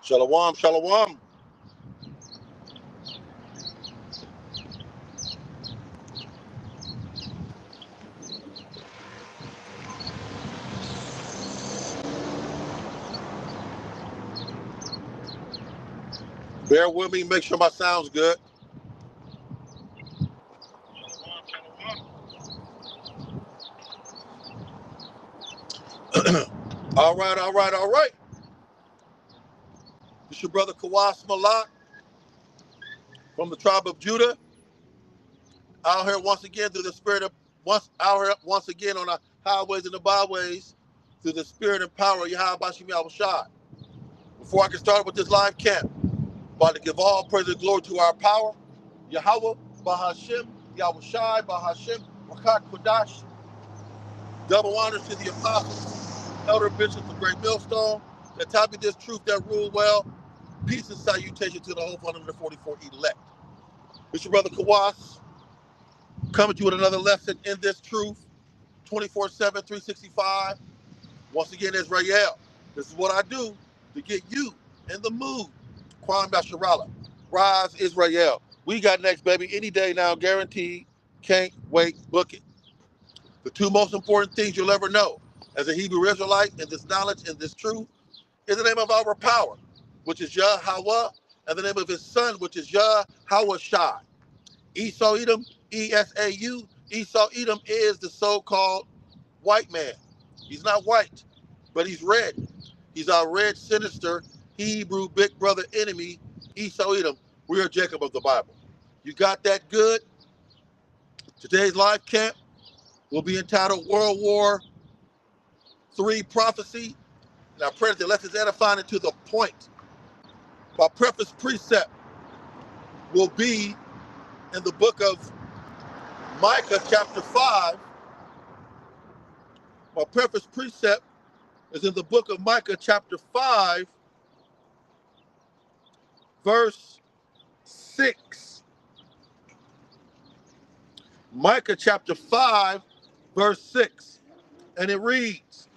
Shalom, shalom. Bear with me, make sure my sound's good. All right, all right, all right. It's your brother Kawas Malak from the tribe of Judah. Out here once again through the spirit of once again on the highways and the byways through the spirit and power of Yahweh Bashim Yahushua. Before I can start with this live camp, I'm about to give all praise and glory to our power, Yahweh, Bahashim, Yahushai, Bahashim, Rakat Kodash. Double honors to the apostles, elder bishops of Great Millstone, that taught me this truth that rule well. Peace and salutation to the whole 144 elect. It's your brother Kawas, coming to you with another lesson in this truth, 24/7, 365. Once again, Israel. This is what I do to get you in the mood. Kwame Basharala. Rise, Israel. We got next, baby. Any day now, guaranteed. Can't wait. Book it. The two most important things you'll ever know as a Hebrew Israelite in this knowledge and this truth is the name of our power, which is Yahweh, and the name of his son, which is Yahweh. Esau Edom, E-S-A-U. Esau Edom is the so-called white man. He's not white, but he's red. He's our red, sinister, Hebrew big brother enemy, Esau Edom. We are Jacob of the Bible. You got that good? Today's live camp will be entitled World War III Prophecy. And I pray that the lesson is edifying and to the point. My preface precept will be in the book of Micah chapter 5. My preface precept is in the book of Micah chapter 5, verse 6. Micah chapter 5, verse 6. And it reads,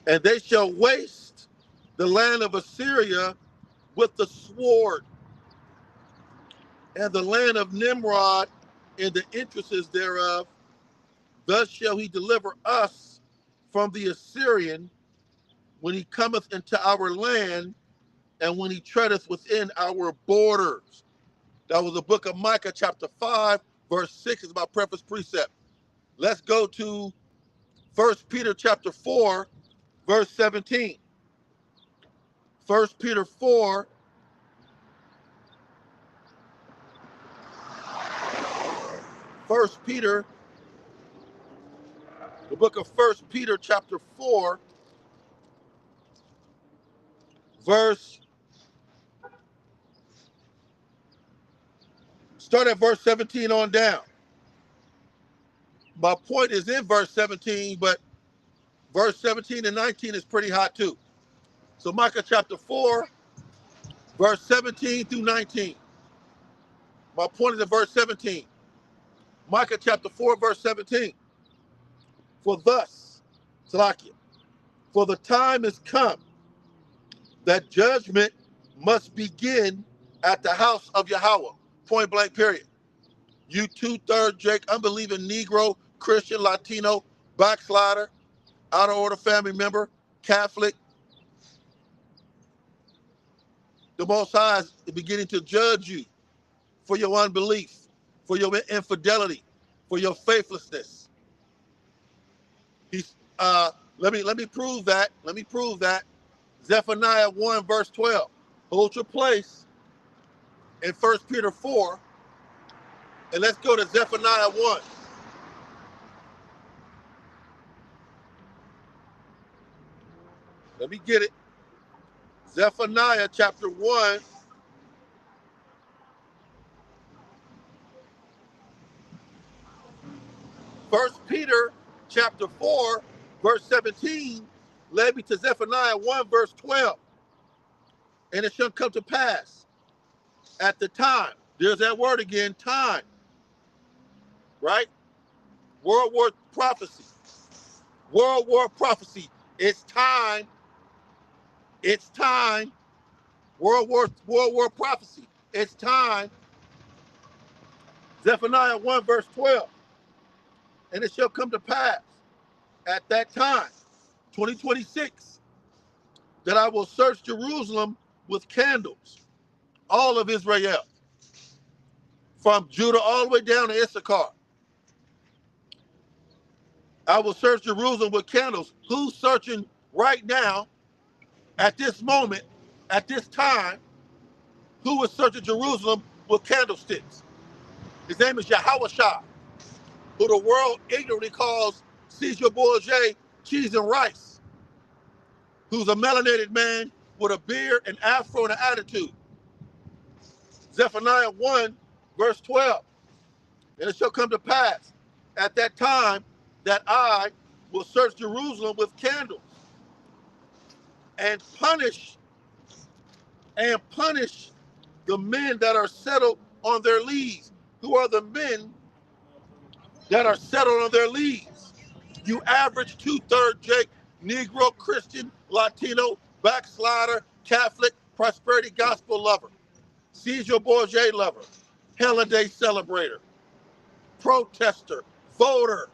"And they shall waste the land of Assyria with the sword, and the land of Nimrod in the entrances thereof. Thus shall he deliver us from the Assyrian when he cometh into our land and when he treadeth within our borders." That was the book of Micah chapter 5, verse 6 is my preface precept. Let's go to 1 Peter chapter 4, verse 17. 1 Peter 4, the book of 1 Peter chapter 4, start at verse 17 on down. My point is in verse 17, but verse 17 and 19 is pretty hot too. So Micah chapter 4, verse 17 through 19. My point is in verse 17. Micah chapter 4, verse 17. For thus, Salakia, for the time is come that judgment must begin at the house of Yahweh. Point blank, period. You two-third Jake, unbelieving Negro, Christian, Latino, backslider, out of order family member, Catholic. The Most High is beginning to judge you for your unbelief, for your infidelity, for your faithlessness. He's let me prove that. Let me prove that. Zephaniah 1, verse 12. Hold your place in 1 Peter 4. And let's go to Zephaniah 1. Let me get it. Zephaniah chapter 1. First Peter chapter 4, verse 17 led me to Zephaniah 1, verse 12. And it shall come to pass at the time. There's that word again, time. Right? World War prophecy. World War prophecy. It's time. It's time. World War prophecy. It's time. Zephaniah 1 verse 12. And it shall come to pass at that time, 2026, that I will search Jerusalem with candles, all of Israel, from Judah all the way down to Issachar. I will search Jerusalem with candles. Who's searching right now, at this moment, at this time? Who is searching Jerusalem with candlesticks? His name is Yahweh Shai, who the world ignorantly calls Caesar Borgia, cheese and rice, who's a melanated man with a beard, an afro, and an attitude. Zephaniah 1, verse 12. And it shall come to pass at that time that I will search Jerusalem with candles and punish the men that are settled on their lees. Who are the men that are settled on their lees? You average 2/3 Jake, Negro, Christian, Latino, backslider, Catholic, prosperity gospel lover, Caesar Borgia lover, holiday celebrator, protester, voter.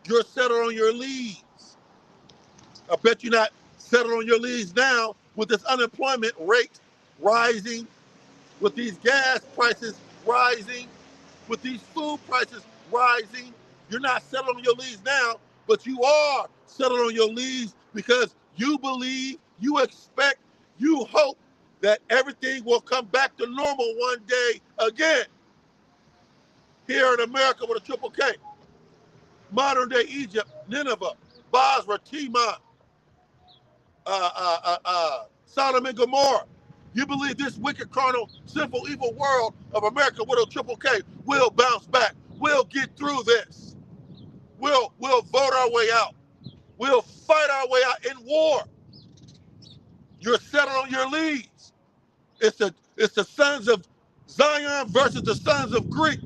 You're settled on your leads. I bet you're not settled on your leads now with this unemployment rate rising, with these gas prices rising, with these food prices rising. You're not settled on your leads now, but you are settled on your leads because you believe, you expect, you hope that everything will come back to normal one day again. Here in America with a triple K. Modern day Egypt, Nineveh, Basra, Timon, Sodom and Gomorrah. You believe this wicked, carnal, sinful, evil world of America with a triple K will bounce back. We'll get through this. We'll vote our way out. We'll fight our way out in war. You're settled on your leads. It's the sons of Zion versus the sons of Greek.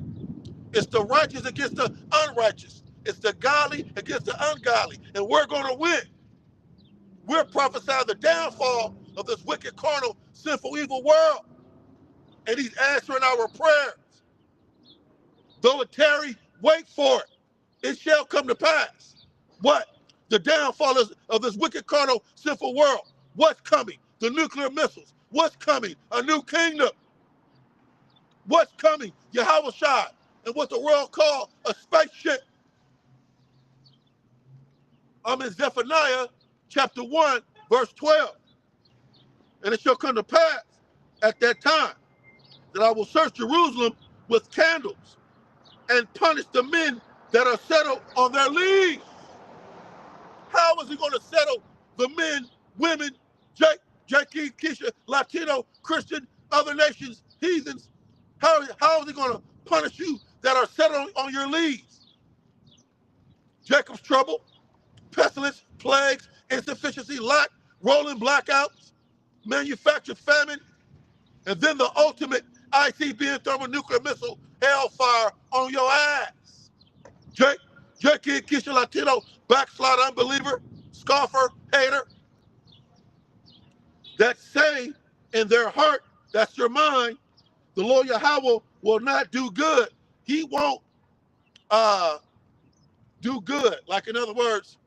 It's the righteous against the unrighteous. It's the godly against the ungodly. And we're going to win. We're prophesying the downfall of this wicked, carnal, sinful, evil world. And he's answering our prayers. Though it tarry, wait for it. It shall come to pass. What? The downfall of this wicked, carnal, sinful world. What's coming? The nuclear missiles. What's coming? A new kingdom. What's coming? Yahweh Shai. And what the world called a spaceship. I'm in Zephaniah chapter 1, verse 12. And it shall come to pass at that time that I will search Jerusalem with candles and punish the men that are settled on their leads. How is he going to settle the men, women, Jackie, Keisha, Latino, Christian, other nations, heathens? How is he going to punish you that are settled on your leads? Jacob's trouble, pestilence, plagues, insufficiency, lack, rolling blackouts, manufactured famine, and then the ultimate ICBM thermonuclear missile hellfire on your ass. Jackie, Keisha, Latino, backslide unbeliever, scoffer, hater, that say in their heart, that's your mind, the Lord Yahweh will not do good. He won't do good. Like, in other words,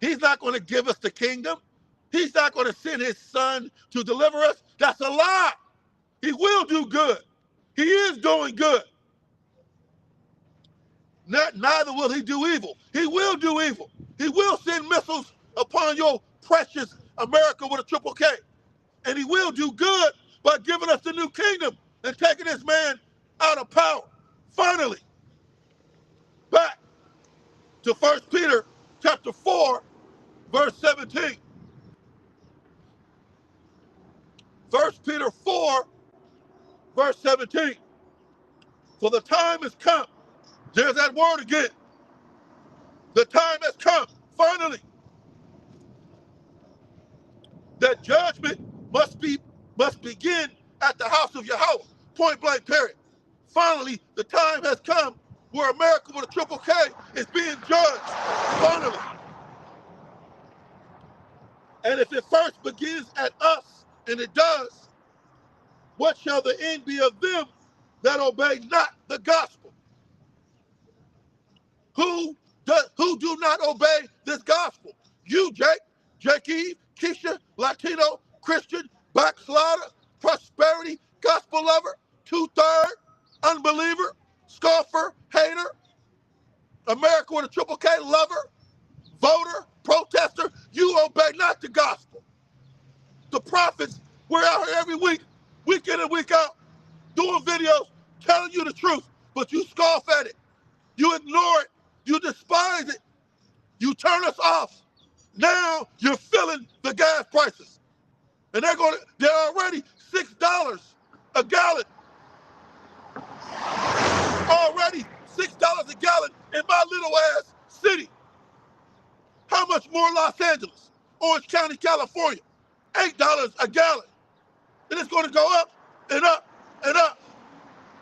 he's not going to give us the kingdom. He's not going to send his son to deliver us. That's a lie. He will do good. He is doing good. Neither will he do evil. He will do evil. He will send missiles upon your precious America with a triple K. And he will do good by giving us the new kingdom and taking this man out of power. Finally, back to 1 Peter chapter 4, verse 17. 1 Peter 4, verse 17. For the time has come. There's that word again. The time has come, finally, that judgment must begin at the house of Yahweh. Point blank, period. Finally, the time has come where America with a triple K is being judged. Finally. And if it first begins at us, and it does, what shall the end be of them that obey not the gospel? Who do not obey this gospel? You, Jake Eve, Keisha, Latino, Christian, backslider, prosperity, gospel lover, 2/3, unbeliever, scoffer, hater, America with a triple K, lover, voter, protester. You obey not the gospel. The prophets, we're out here every week in and week out, doing videos, telling you the truth, but you scoff at it. You ignore it. You despise it. You turn us off. Now you're feeling the gas prices. And they're already $6 a gallon. Already $6 a gallon in my little ass city. How much more Los Angeles, Orange County, California? $8 a gallon. And it's going to go up and up and up.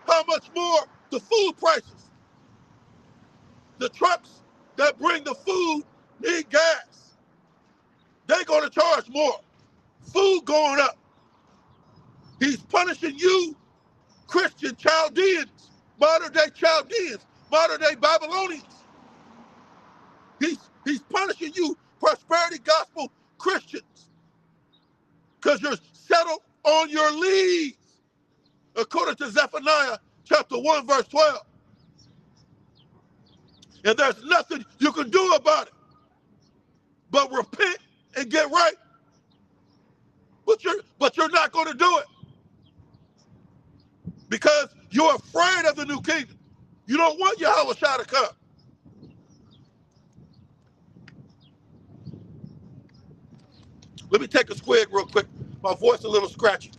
How much more the food prices? The trucks that bring the food need gas. They're going to charge more. Food going up. He's punishing you, Christian Chaldeans, modern day Chaldeans, modern day Babylonians. He's punishing you, prosperity gospel Christians, because you're settled on your leads, according to Zephaniah chapter 1, verse 12. And there's nothing you can do about it but repent and get right. But you're not going to do it because you're afraid of the new kingdom. You don't want Yahweh Shai to come. Let me take a squig real quick. My voice a little scratchy.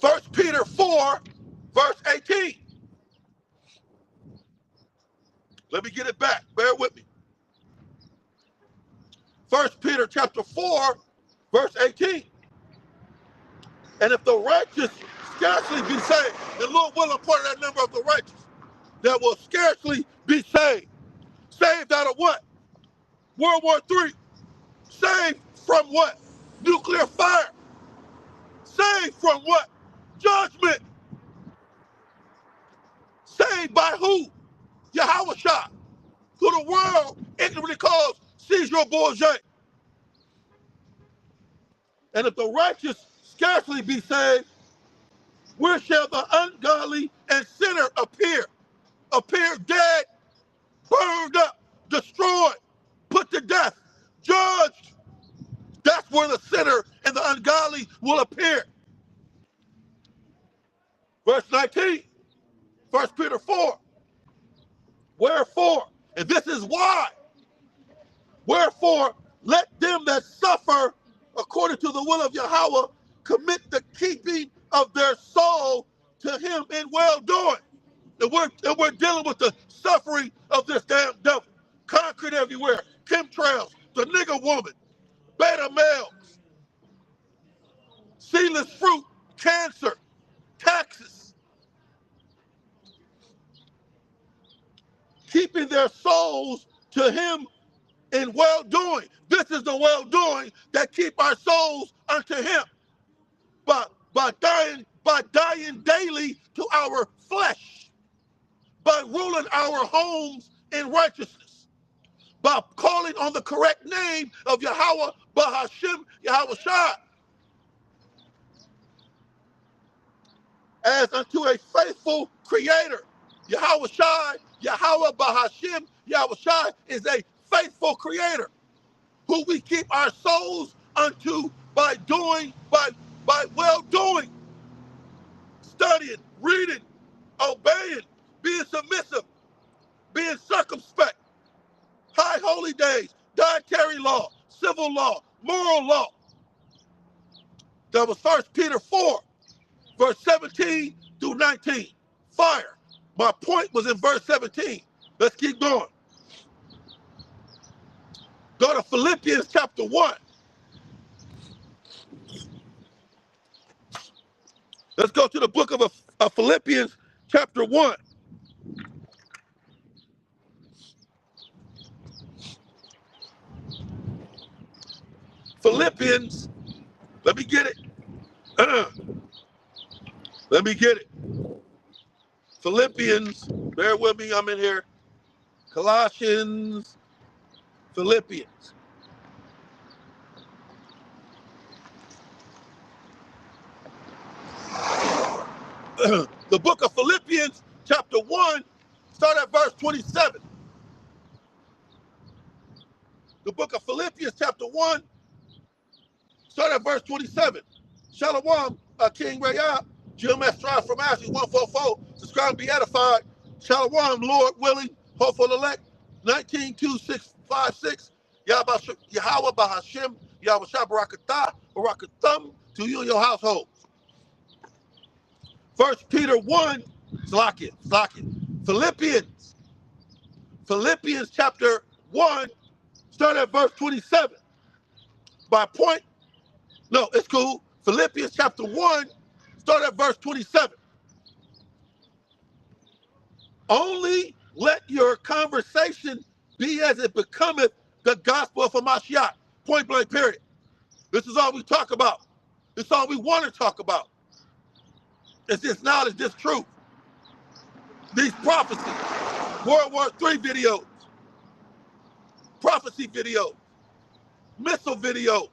1 Peter 4, verse 18. Let me get it back. Bear with me. 1 Peter chapter 4, verse 18. And if the righteous scarcely be saved, and Lord will appoint that number of the righteous that will scarcely be saved. Saved out of what? World War III. Saved from what? Nuclear fire. Saved from what? Judgment. Saved by who? Yahweh Shai, who the world ignorantly calls Caesar Borgia. And if the righteous scarcely be saved, where shall the ungodly and sinner appear? Appear dead, burned up, destroyed, put to death, judged. That's where the sinner and the ungodly will appear. Verse 19, 1 Peter 4. Wherefore, and this is why, wherefore, let them that suffer according to the will of Yahweh commit the keeping of their soul to him in well-doing. And we're dealing with the suffering of this damn devil. Concrete everywhere, chemtrails, the nigger woman, beta males, seedless fruit, cancer, taxes. Keeping their souls to him in well-doing. This is the well-doing that keep our souls unto him. By dying daily to our flesh, by ruling our homes in righteousness, by calling on the correct name of Yahweh, Bahashem, Yahweh Shai, as unto a faithful creator. Yahweh Shai, Yahweh Bahashem, Yahweh Shai is a faithful creator who we keep our souls unto by well-doing, studying, reading, obeying, being submissive, being circumspect, high holy days, dietary law, civil law, moral law. That was 1 Peter 4, verse 17 through 19. Fire. My point was in verse 17. Let's keep going. Go to Philippians chapter 1. Let's go to the book of Philippians chapter 1. Philippians, let me get it. Let me get it. Philippians, bear with me, I'm in here. Colossians, Philippians. The book of Philippians, chapter 1, start at verse 27. The book of Philippians, chapter 1, start at verse 27. Shalom, King Rayab, GMS Strive from Ashley, 144. Subscribe and be edified. Shalom, Lord willing, hopeful elect, 192656. Yahweh Bahashim, Yahweh Shabarakatah, Barakathum, to you and your household. 1 Peter 1, Slakia. Philippians chapter 1, start at verse 27. By point, no, it's cool. Philippians chapter 1, start at verse 27. Only let your conversation be as it becometh the gospel of Hamashiach. Point blank, period. This is all we talk about. This is all we want to talk about. It's this knowledge, this truth. These prophecies, World War III videos, prophecy videos, missile videos.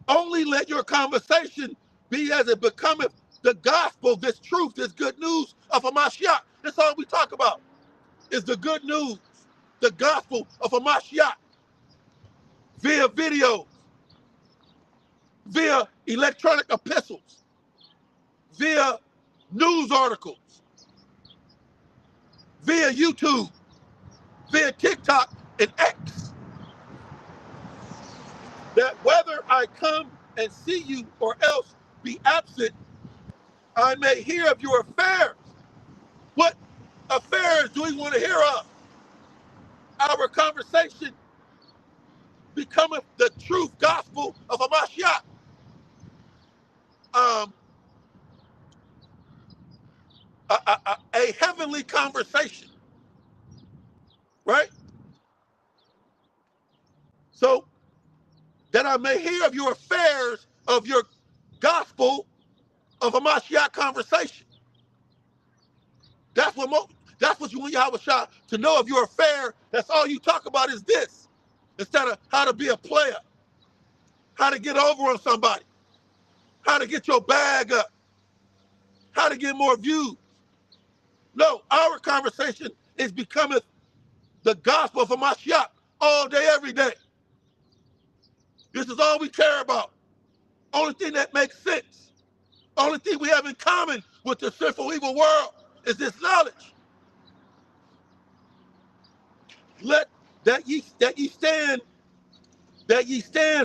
Only let your conversation be as it becometh the gospel, this truth, this good news of Hamashiach. That's all we talk about, is the good news, the gospel of Hamashiach, via videos, via electronic epistles, via news articles, via YouTube, via TikTok and X. That whether I come and see you or else be absent, I may hear of your affairs. What affairs do we want to hear of? Our conversation becometh the truth gospel of Hamashiach. A heavenly conversation, right? So that I may hear of your affairs, of your gospel of Hamashiach conversation. That's what you want Yahweh Shah to know of your affair. That's all you talk about is this, instead of how to be a player, how to get over on somebody, how to get your bag up, how to get more views. No, our conversation is becoming the gospel of Hamashiach all day, every day. This is all we care about. Only thing that makes sense. Only thing we have in common with the sinful, evil world is this knowledge. Let that ye stand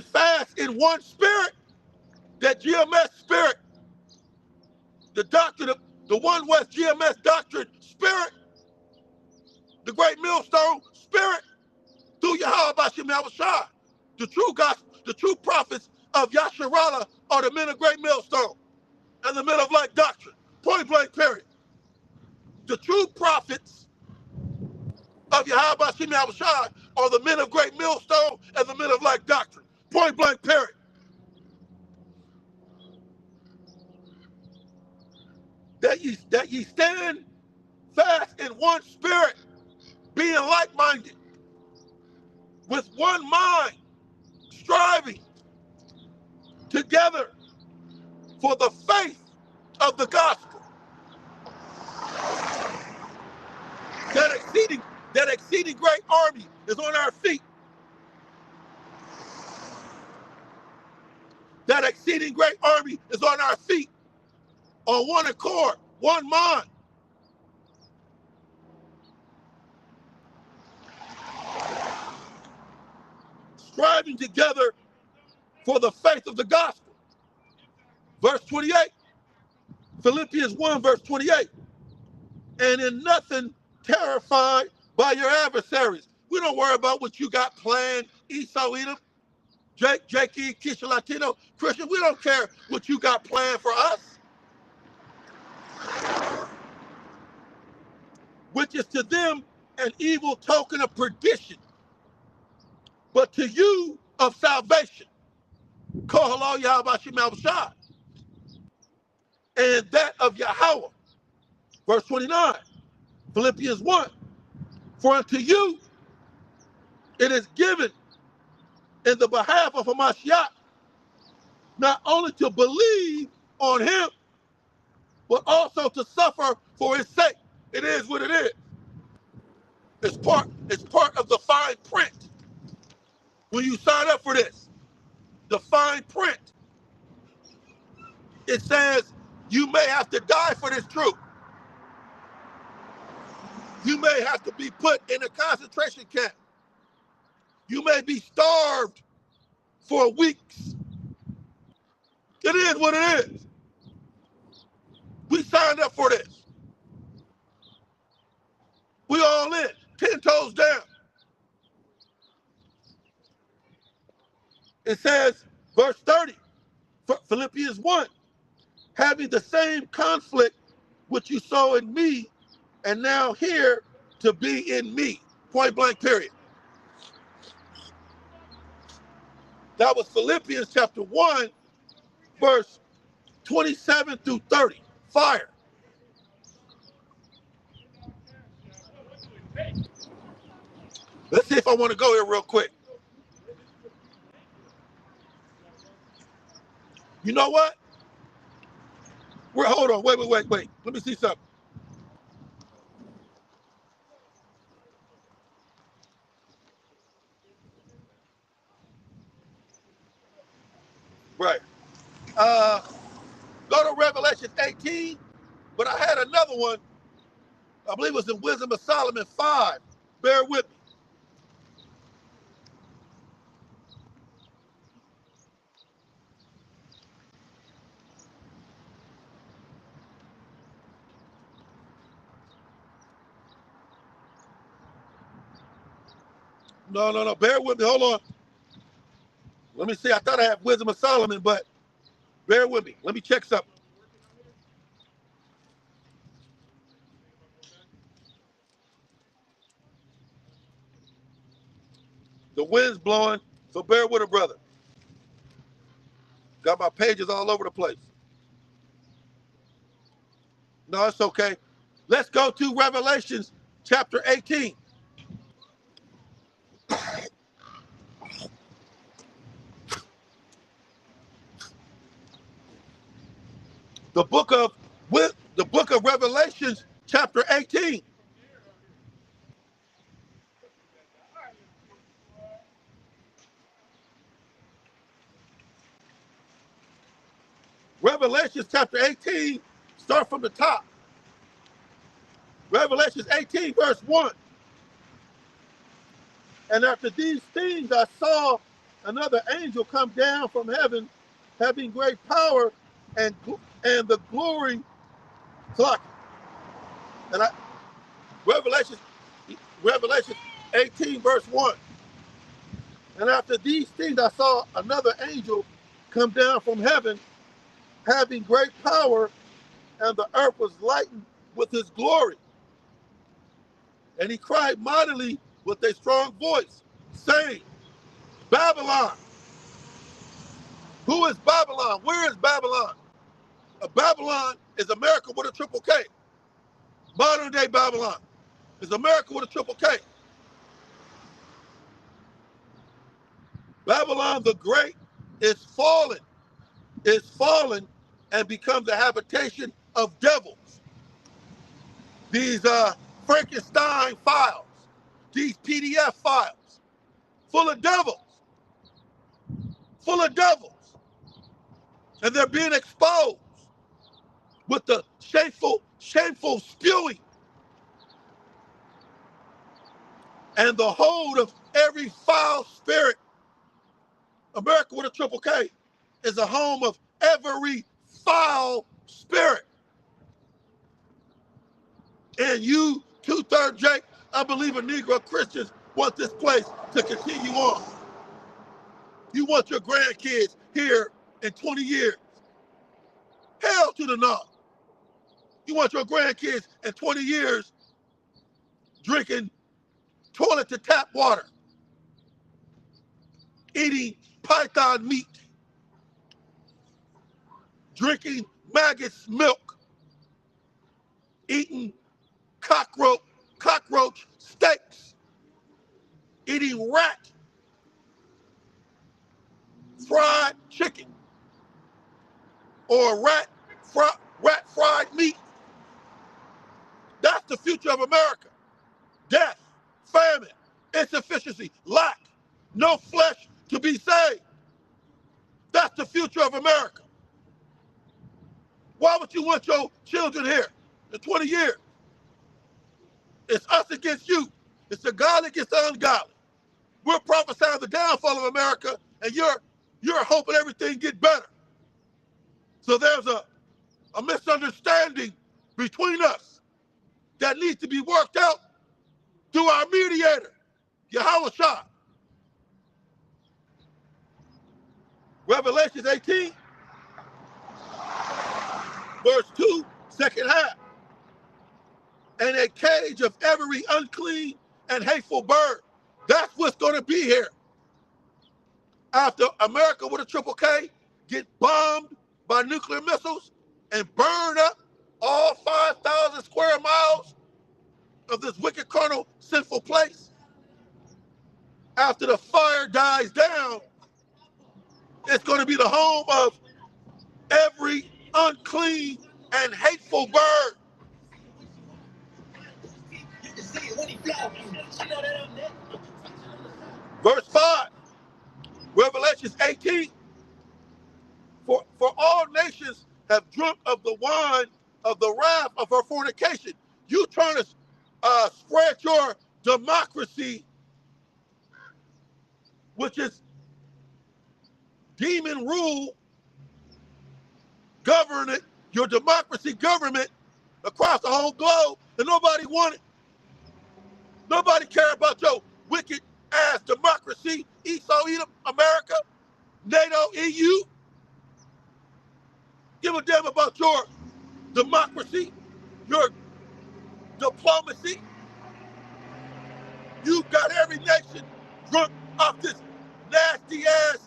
fast in one spirit, that GMS spirit, the doctrine of the One West GMS doctrine spirit, the great millstone spirit, through Yahweh Bashim Yahushua, the true gospel, the true prophets of Yasharallah are the men of great millstone and the men of like doctrine. Point blank, period. The true prophets of Yahweh Bashim Yahushua are the men of great millstone and the men of like doctrine. Point blank, period. That ye stand fast in one spirit, being like-minded, with one mind, striving together for the faith of the gospel. That exceeding great army is on our feet. That exceeding great army is on our feet, on one accord, one mind. Striving together for the faith of the gospel. Verse 28, Philippians 1, verse 28. And in nothing terrified by your adversaries. We don't worry about what you got planned, Esau, Edom, Jakey, Kisha, Latino, Christian. We don't care what you got planned for us. Which is to them an evil token of perdition. but to you of salvation. Call Allah Yahweh Shah, and that of Yahweh. Verse 29, Philippians 1. For unto you it is given in the behalf of Hamashiach, not only to believe on him, but also to suffer for his sake. It is what it is. It's part of the fine print. When you sign up for this, the fine print, it says you may have to die for this truth. You may have to be put in a concentration camp. You may be starved for weeks. It is what it is. We signed up for this. We all in, 10 toes down. It says, verse 30, Philippians 1, having the same conflict which you saw in me, and now here to be in me. Point blank, period. That was Philippians chapter 1, verse 27 through 30. Fire. Let's see if I want to go here real quick. You know what? Hold on. Wait. Let me see something. Right. Go to Revelation 18, but I had another one. I believe it was in Wisdom of Solomon 5. Bear with me. No. Bear with me. Hold on. Let me see. I thought I had Wisdom of Solomon, but bear with me. Let me check something. The wind's blowing, so bear with it, brother. Got my pages all over the place. No, it's okay. Let's go to Revelations chapter 18. The book of Revelations chapter 18. Revelations chapter 18, start from the top. Revelations 18, verse 1. And after these things I saw another angel come down from heaven, having great power and the glory. Clock. And Revelation 18, verse 1. And after these things I saw another angel come down from heaven, having great power, and the earth was lightened with his glory. And he cried mightily with a strong voice, saying, Babylon. Who is Babylon? Where is Babylon? Babylon is America with a triple K. Modern day Babylon is America with a triple K. Babylon the Great is fallen and become the habitation of devils. These Frankenstein files, these PDF files, full of devils. And they're being exposed with the shameful spewing and the hold of every foul spirit. America with a triple K is a home of every foul spirit. And you, 2/3 Jake, unbeliever Negro Christians, want this place to continue on. You want your grandkids here in 20 years. Hell to the no. You want your grandkids in 20 years drinking toilet to tap water. eating python meat, drinking maggots milk, eating cockroach steaks, eating rat fried chicken or rat fried meat. That's the future of America. Death, famine, insufficiency, lack, no flesh to be saved. That's the future of America. Why would you want your children here in 20 years? It's us against you. It's the godly against the ungodly. We're prophesying the downfall of America, and you're hoping everything get better. So there's a misunderstanding between us that needs to be worked out through our mediator, Yahweh Shah. Revelations 18, verse 2, second half. And a cage of every unclean and hateful bird. That's what's going to be here. After America with a triple K get bombed by nuclear missiles and burn up all 5,000 square miles of this wicked, carnal, sinful place, after the fire dies down, it's going to be the home of every unclean and hateful bird. Verse 5, Revelations 18. For all nations have drunk of the wine of the wrath of her fornication. You trying to spread your democracy, which is demon rule, govern it, your democracy government across the whole globe, and nobody want it. Nobody care about your wicked ass democracy, Esau, Edom, America, NATO, EU. Give a damn about your democracy, your diplomacy. You got every nation drunk off this nasty ass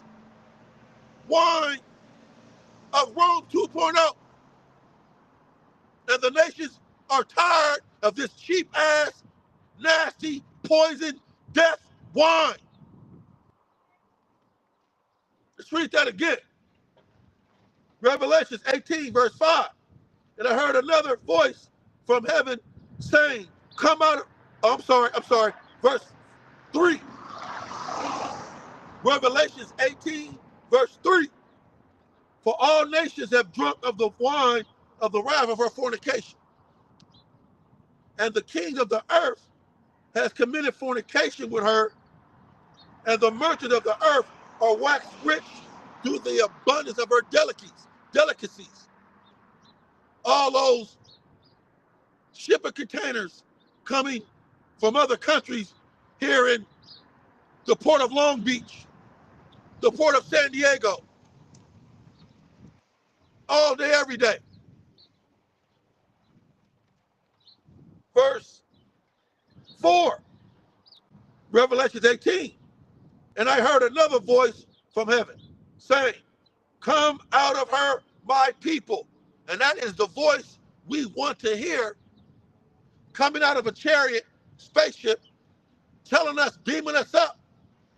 wine of Rome 2.0. And the nations are tired of this cheap ass, nasty, poison, death wine. Let's read that again. Revelations 18, verse 5. And I heard another voice from heaven saying, come out of, oh, I'm sorry, verse 3. Revelations 18, verse 3. For all nations have drunk of the wine of the wrath of her fornication. And the king of the earth has committed fornication with her, and the merchants of the earth are waxed rich through the abundance of her delicacies. All those shipping containers coming from other countries here in the port of Long Beach, the port of San Diego, all day, every day. Verse 4, Revelations 18. And I heard another voice from heaven saying, come out of her, my people. And that is the voice we want to hear coming out of a chariot, spaceship, telling us, beaming us up.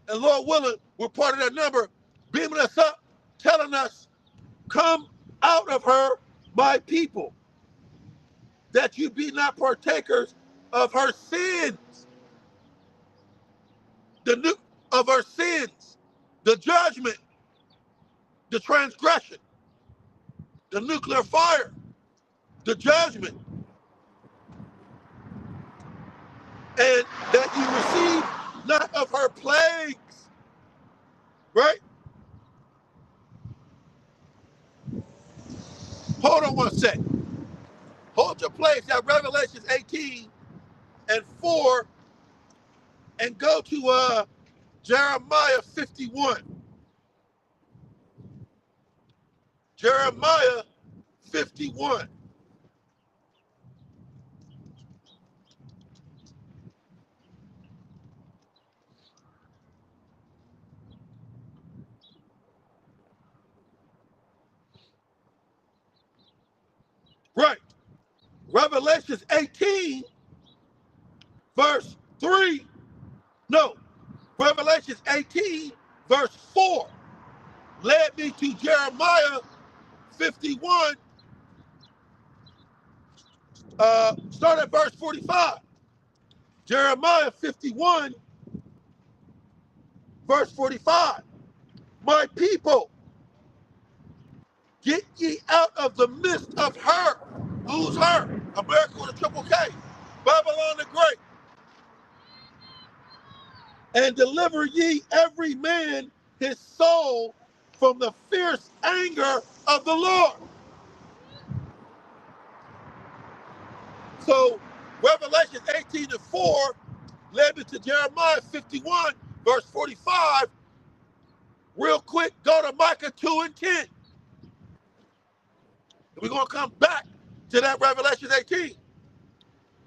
And Lord willing, we're part of that number, beaming us up, telling us, come out of her, my people, that you be not partakers of her sins, of her sins, the judgment, the transgression, the nuclear fire, the judgment, and that you receive not of her plagues, right? Hold on one sec. Hold your place at Revelations 18 and 4 and go to Jeremiah 51. Jeremiah 51. Revelations 18, verse 3. No, Revelations 18, verse 4 led me to Jeremiah 51, start at verse 45. Jeremiah 51, verse 45. My people, get ye out of the midst of her. Who's her? America with a triple K. Babylon the Great. And deliver ye every man his soul from the fierce anger of the Lord. So Revelation 18 and 4 led me to Jeremiah 51, verse 45. Real quick, go to Micah 2 and 10. We're going to come back to that Revelation 18.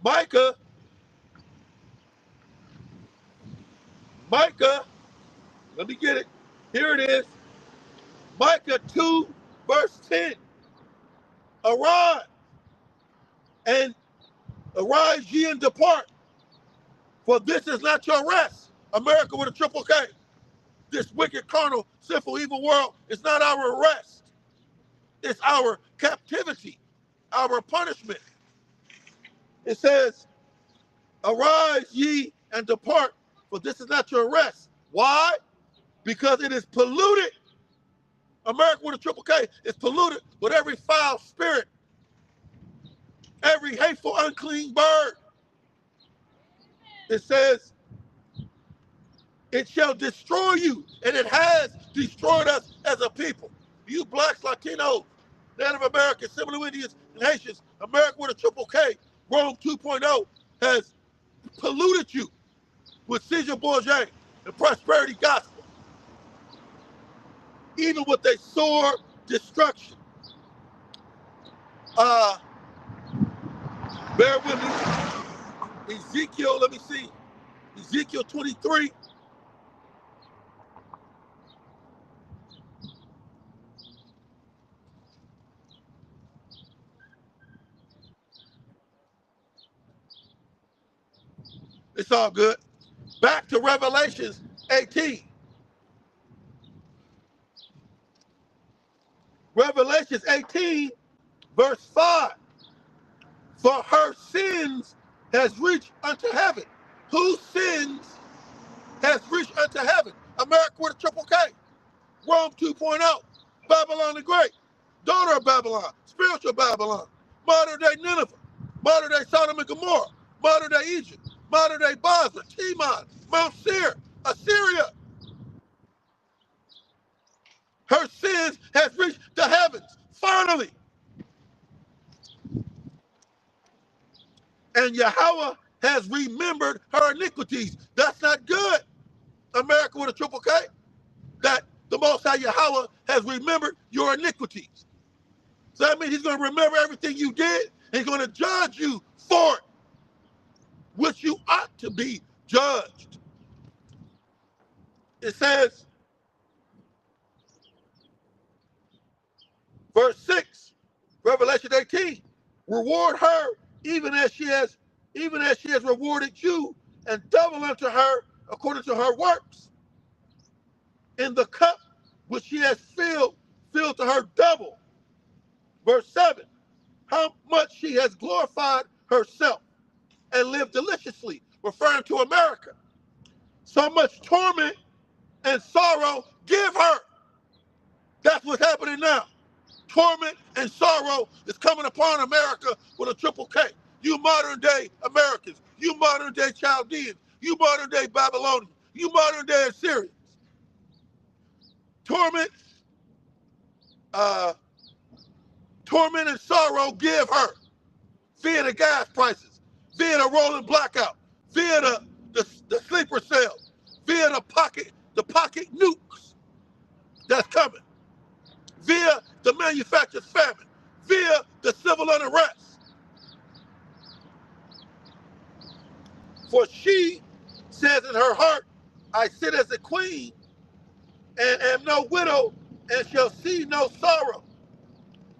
Micah, let me get it. Here it is. Micah 2, verse 10. Arise ye and depart, for this is not your rest. America with a triple K. This wicked, carnal, sinful, evil world is not our rest. It's our captivity, our punishment. It says, arise ye and depart, for this is not your rest. Why? Because it is polluted. America with a triple K is polluted with every foul spirit, every hateful, unclean bird. It says, it shall destroy you, and it has destroyed us as a people. You blacks, Latinos, Native Americans, Seminole Indians, and Haitians, America with a triple K, Rome 2.0, has polluted you with Caesar Borgia and prosperity gospel, even with a sore destruction. Bear with me. Ezekiel, let me see. Ezekiel 23. It's all good. Back to Revelations 18. Revelations 18, verse 5. For her sins has reached unto heaven. Whose sins has reached unto heaven? America with a triple K. Rome 2.0. Babylon the Great. Daughter of Babylon. Spiritual Babylon. Modern day Nineveh. Modern day Sodom and Gomorrah. Modern day Egypt. Modern day Basra. Timon. Mount Seir. Assyria. Her sins has reached the heavens. Finally. And Yahweh has remembered her iniquities. That's not good. America with a triple K. That the Most High Yahweh has remembered your iniquities. So that means he's going to remember everything you did, and he's going to judge you for it, which you ought to be judged. It says, verse 6, Revelation 18, reward her even as she has rewarded you, and double unto her according to her works. In the cup which she has filled to her double. Verse 7, how much she has glorified herself and lived deliciously, referring to America. So much torment and sorrow give her. That's what's happening now. Torment and sorrow is coming upon America with a triple K. You modern day Americans, you modern day Chaldeans, you modern day Babylonians, you modern day Assyrians. Torment and sorrow give her via the gas prices, via the rolling blackout, via the sleeper cell, via the pocket nukes that's coming, via the manufactured famine, via the civil unrest. For she says in her heart, I sit as a queen and am no widow and shall see no sorrow.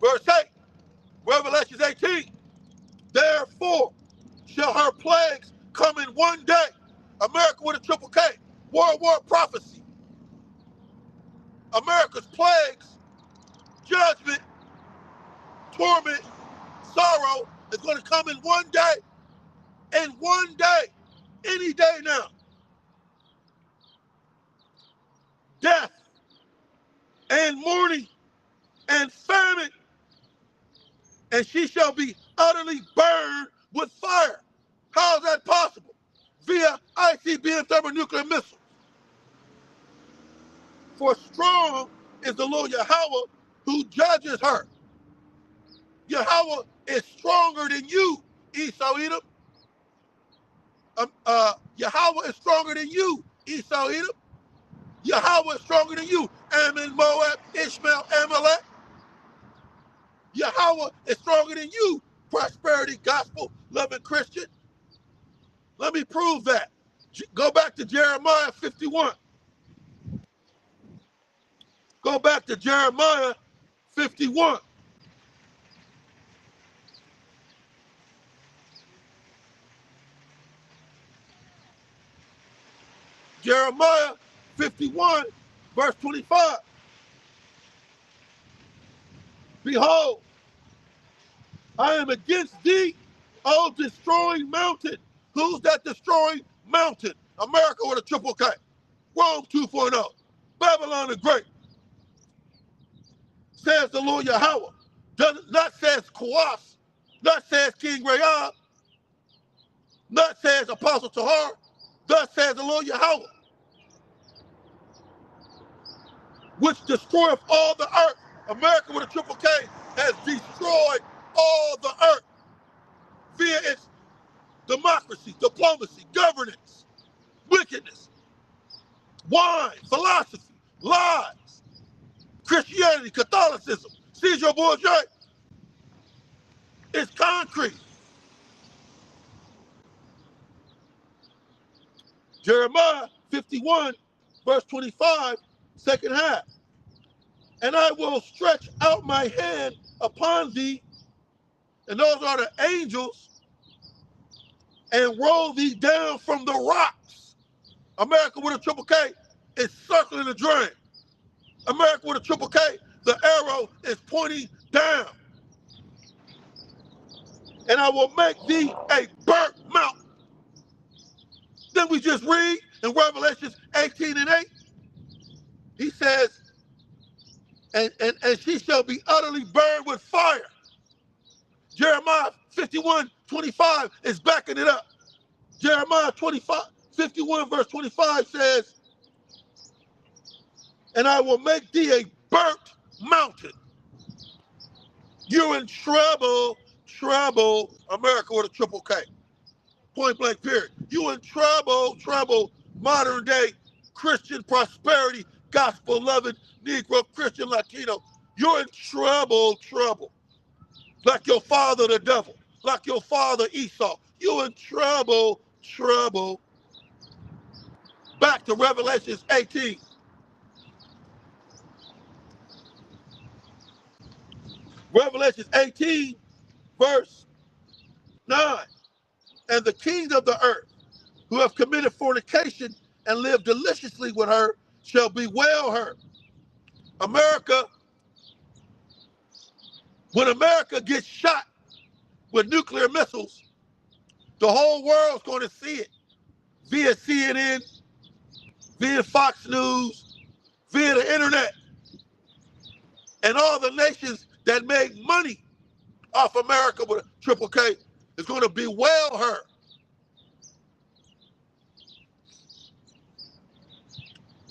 Verse 8, Revelation 18. Therefore shall her plagues come in one day. America with a triple K. World War prophecy. America's plagues, judgment, torment, sorrow is going to come in one day. In one day. Any day now. Death and mourning and famine. And she shall be utterly burned with fire. How is that possible? Via ICBM thermonuclear missiles. For strong is the Lord Yahweh who judges her. Yahweh is stronger than you, Esau Edom. Yahweh is stronger than you, Esau Edom. Yahweh is stronger than you, Ammon, Moab, Ishmael, Amalek. Yahweh is stronger than you, prosperity, gospel, loving Christian. Let me prove that. Go back to Jeremiah 51. Go back to Jeremiah 51. Jeremiah 51, verse 25. Behold, I am against thee, O destroying mountain. Who's that destroying mountain? America with a triple K. Rome 2.0. Babylon the Great. Says the Lord Yahweh. Not says Kwas. Not says King Rahab. Not says Apostle Tahar. Thus says the Lord Yahweh. Which destroyeth all the earth. America with a triple K has destroyed all the earth via its democracy, diplomacy, governance, wickedness, wine, philosophy, lies, Christianity, Catholicism, Caesar Borgia. It's concrete. Jeremiah 51, verse 25, second half. And I will stretch out my hand upon thee, and those are the angels, and roll thee down from the rocks. America with a triple K is circling the drain. America with a triple K, the arrow is pointing down. And I will make thee a burnt mountain. Then we just read in Revelation 18 and 8, he says, and she shall be utterly burned with fire. Jeremiah 51:25 is backing it up. Jeremiah 51 verse 25 says, and I will make thee a burnt mountain. You're in trouble, America with a triple K. Point blank period. You in trouble, modern day Christian prosperity, gospel loving, Negro, Christian, Latino. You're in trouble. Like your father, the devil. Like your father, Esau. You're in trouble. Back to Revelation 18. Revelation 18, verse 9. And the kings of the earth who have committed fornication and lived deliciously with her shall bewail her. America, when America gets shot with nuclear missiles, the whole world's going to see it via CNN, via Fox News, via the internet. And all the nations that make money off America with a triple K is going to bewail her.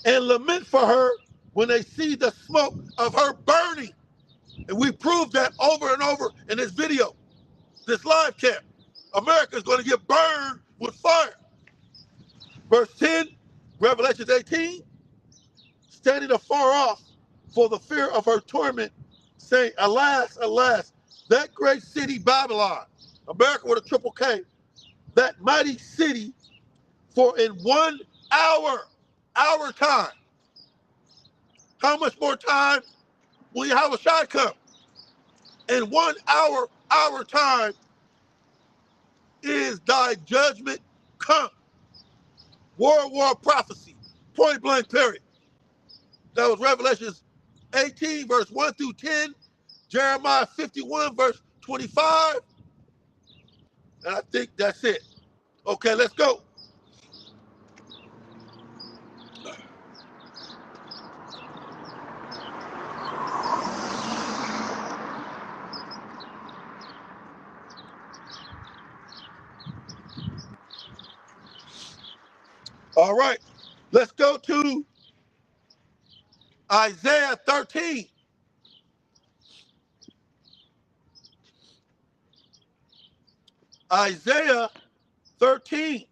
And lament for her when they see the smoke of her burning. And we proved that over and over in this video, this live cam. America is going to get burned with fire. Verse 10, Revelation 18, standing afar off for the fear of her torment, saying, alas, alas, that great city Babylon, America with a triple K, that mighty city, for in 1 hour, our time. How much more time will Yahweh Shai come? In 1 hour, our time, thy judgment come. World War prophecy. Point blank period. That was Revelations 18, verse 1 through 10. Jeremiah 51, verse 25. And I think that's it. Okay, let's go. All right, let's go to Isaiah 13. Isaiah 13.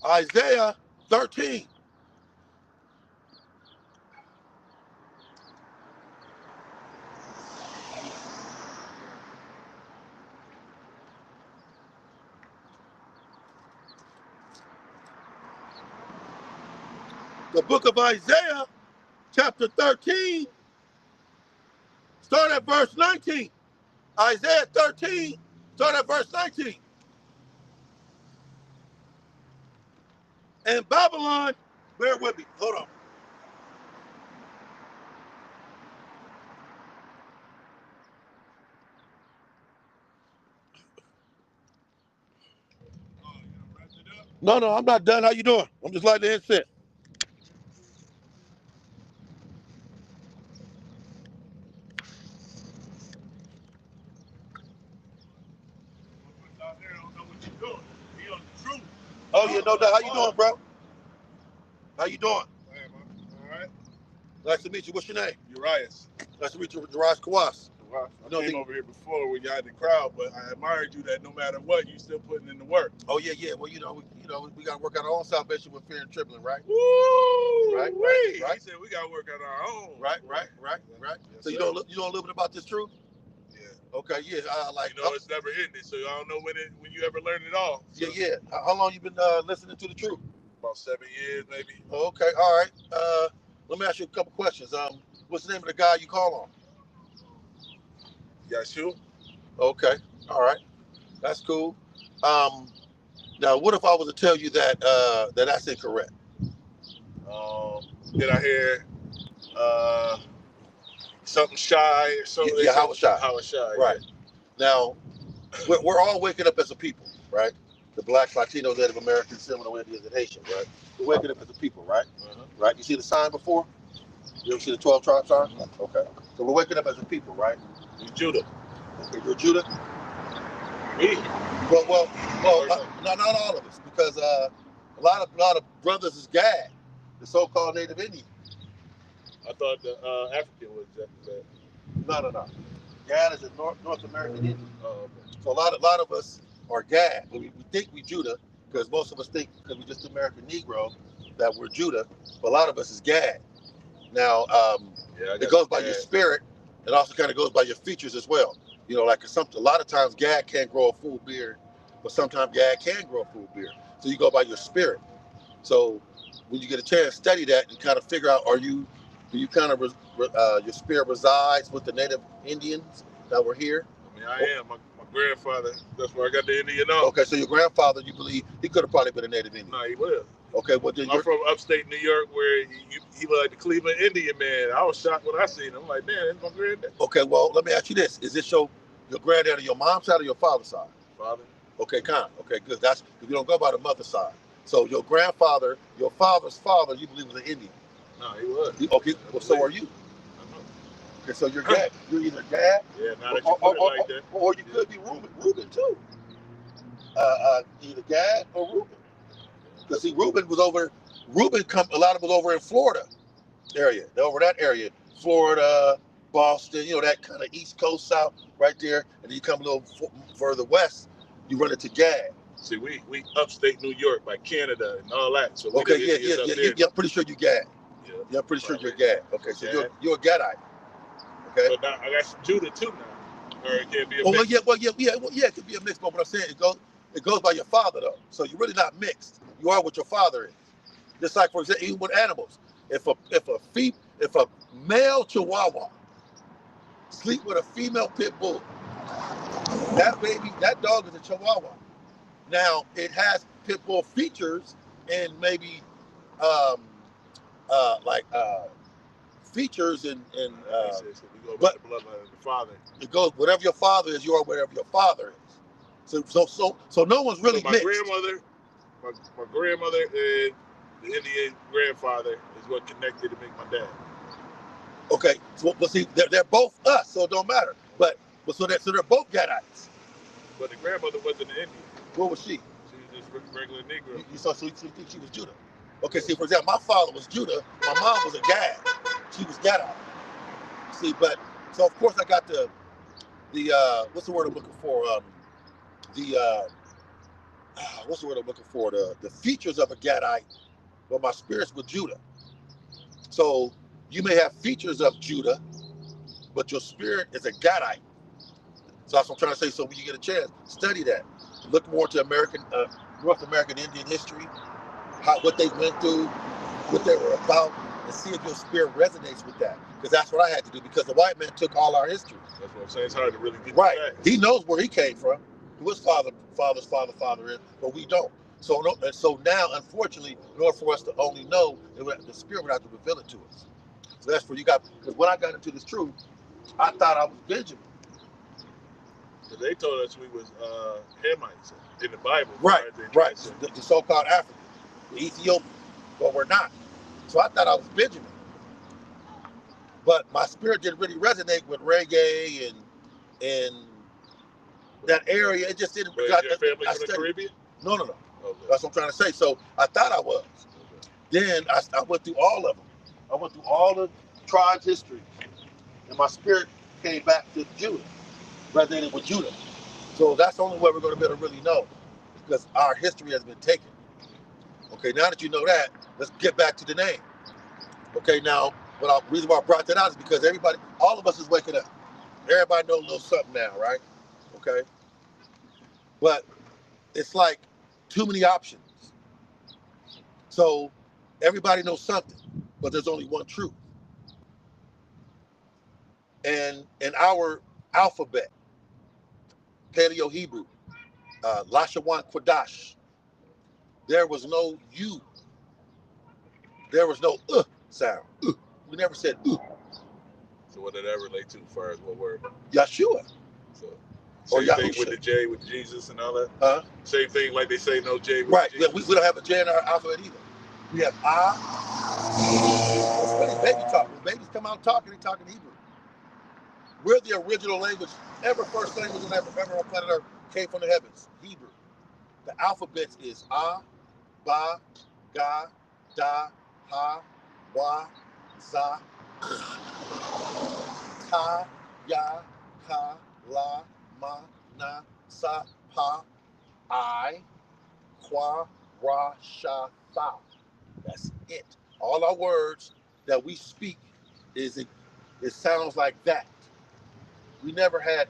Isaiah 13. The book of Isaiah, chapter 13, start at verse 19. Isaiah 13, start at verse 19. And Babylon, bear with me, hold on. No, I'm not done. How you doing? I'm just lighting the incense. Oh, yeah, no doubt. How you doing, bro? How you doing? All right. Nice to meet you. What's your name? Urias. Nice to meet you, Urias Kawas. I came over here before when y'all had the crowd, but I admired you that no matter what, you still putting in the work. Oh yeah. Well, we got to work out our own salvation with fear and trembling, right? Woo! Right. He said we got to work out our own. Right. Yes, So you know a little bit about this truth? Yeah. Okay. Yeah. It's never ending, so I don't know when you ever learn it all. So. Yeah. How long you been listening to the truth? About 7 years, maybe. Okay. All right. Let me ask you a couple questions. What's the name of the guy you call on? Yeshua. Okay. All right. That's cool. Now, what if I was to tell you that that's incorrect? Did I hear something shy or something? Yeah, Howard Shy. Right. Yeah. Now, we're all waking up as a people, right? The Blacks, Latinos, Native Americans, Seminole Indians, and Haitians, right? We're waking up as a people, right? Right? You see the sign before? You ever see the 12 tribe sign? Okay. So we're waking up as a people, right? You're Judah. Okay, you're Judah? Me? Well, not all of us, because a lot of brothers is Gad, the so-called Native Indian. I thought the African was that. No. Gad is a North American Indian. Oh, okay. So a lot of us are Gad. We think we Judah, because most of us think, because we're just American Negro, that we're Judah. But a lot of us is Gad. Now, it goes by your spirit. It also kind of goes by your features as well. You know, like a lot of times Gad can't grow a full beard, but sometimes Gad can grow a full beard. So you go by your spirit. So when you get a chance, study that and kind of figure out, do you kind of your spirit resides with the Native Indians that were here? I mean, I am. My grandfather, that's where I got the Indian on. Okay, so your grandfather, you believe he could have probably been a Native Indian? No, he was. Okay, well then I'm from upstate New York, where he was like the Cleveland Indian man. I was shocked when I seen him. I'm like, man, that's my granddad. Okay, well, let me ask you this: is this your granddad on your mom's side or your father's side? Father. Okay, Okay, good. That's if you don't go by the mother's side. So your grandfather, your father's father, you believe was an Indian? No, he was. Okay, well, so are you? Okay, so you're Gad. You're either Gad, or you could be Reuben too. Either Gad or Reuben. Because see, Reuben was over. A lot of them was over in Florida area. They're over that area, Florida, Boston. You know, that kind of East Coast South right there. And then you come a little further west, you run into Gad. See, we upstate New York by Canada and all that. So okay, yeah. I'm pretty sure you Gad. Yeah. Yeah, I'm pretty sure you're Gad. Okay, so you're a Gadite. Okay. But now I got some Judah too now. Or it can't be a mix. It could be a mix. But what I'm saying, it goes by your father though. So you're really not mixed. You are what your father is. Just like, for example, even with animals, if a male Chihuahua sleep with a female pit bull, that dog is a Chihuahua. Now it has pit bull features and maybe features and we go by but the bloodline of the father. It goes whatever your father is, you are whatever your father is. So no one's really my mixed. My grandmother and the Indian grandfather is what connected to make my dad. Okay, but see, they're both us, so it don't matter. But so they're both Gadites. But the grandmother wasn't an Indian. What was she? She was just regular Negro. So you think she was Judah? Okay, see, for example, my father was Judah, my mom was a Gad. She was Gadite. See, but so of course I got the what's the word I'm looking for? What's the word I'm looking for? The features of a Gadite, but my spirit's with Judah. So you may have features of Judah, but your spirit is a Gadite. So that's what I'm trying to say. So when you get a chance, study that. Look more to North American Indian history, what they went through, what they were about, and see if your spirit resonates with that. Because that's what I had to do, because the white man took all our history. That's what I'm saying. It's hard to really get right. The facts. He knows where he came from, who his father is, but we don't. So now, unfortunately, in order for us to only know, the spirit would have to reveal it to us. So that's where you got, because when I got into this truth, I thought I was Benjamin. But they told us we was Hamites in the Bible. Right. The so-called Africans, the Ethiopians, but we're not. So I thought I was Benjamin. But my spirit didn't really resonate with reggae and that area. It just didn't. But is your family from the Caribbean? No. Okay. That's what I'm trying to say. So I thought I was. Okay. Then I went through all of them. I went through all the tribes' history, and my spirit came back to Judah, resonated with Judah. So that's the only way we're going to be able to really know, because our history has been taken. Okay, now that you know that, let's get back to the name. Okay, now, the reason why I brought that out is because all of us is waking up. Everybody knows a little something now, right? Okay? But it's like too many options. So everybody knows something, but there's only one truth. And in our alphabet, Paleo-Hebrew, Lashawan Quadash, there was no U. There was no sound. We never said So what did that relate to as far as what word? Yeshua. So same thing with the J with Jesus and all that? Same thing like they say no J with Jesus? Right. We don't have a J in our alphabet either. We have It's really baby talk. When babies come out talking, they talk in Hebrew. We're the original language, first language ever on planet Earth came from the heavens, Hebrew. The alphabet is Ba, Ga, Da, Ha, Wa, Za, Ta, Ya, Ka, La, Ma, Na, Sa, Pa, I, Kwa, Ra, Sha, Tha. That's it. All our words that we speak it sounds like that. We never had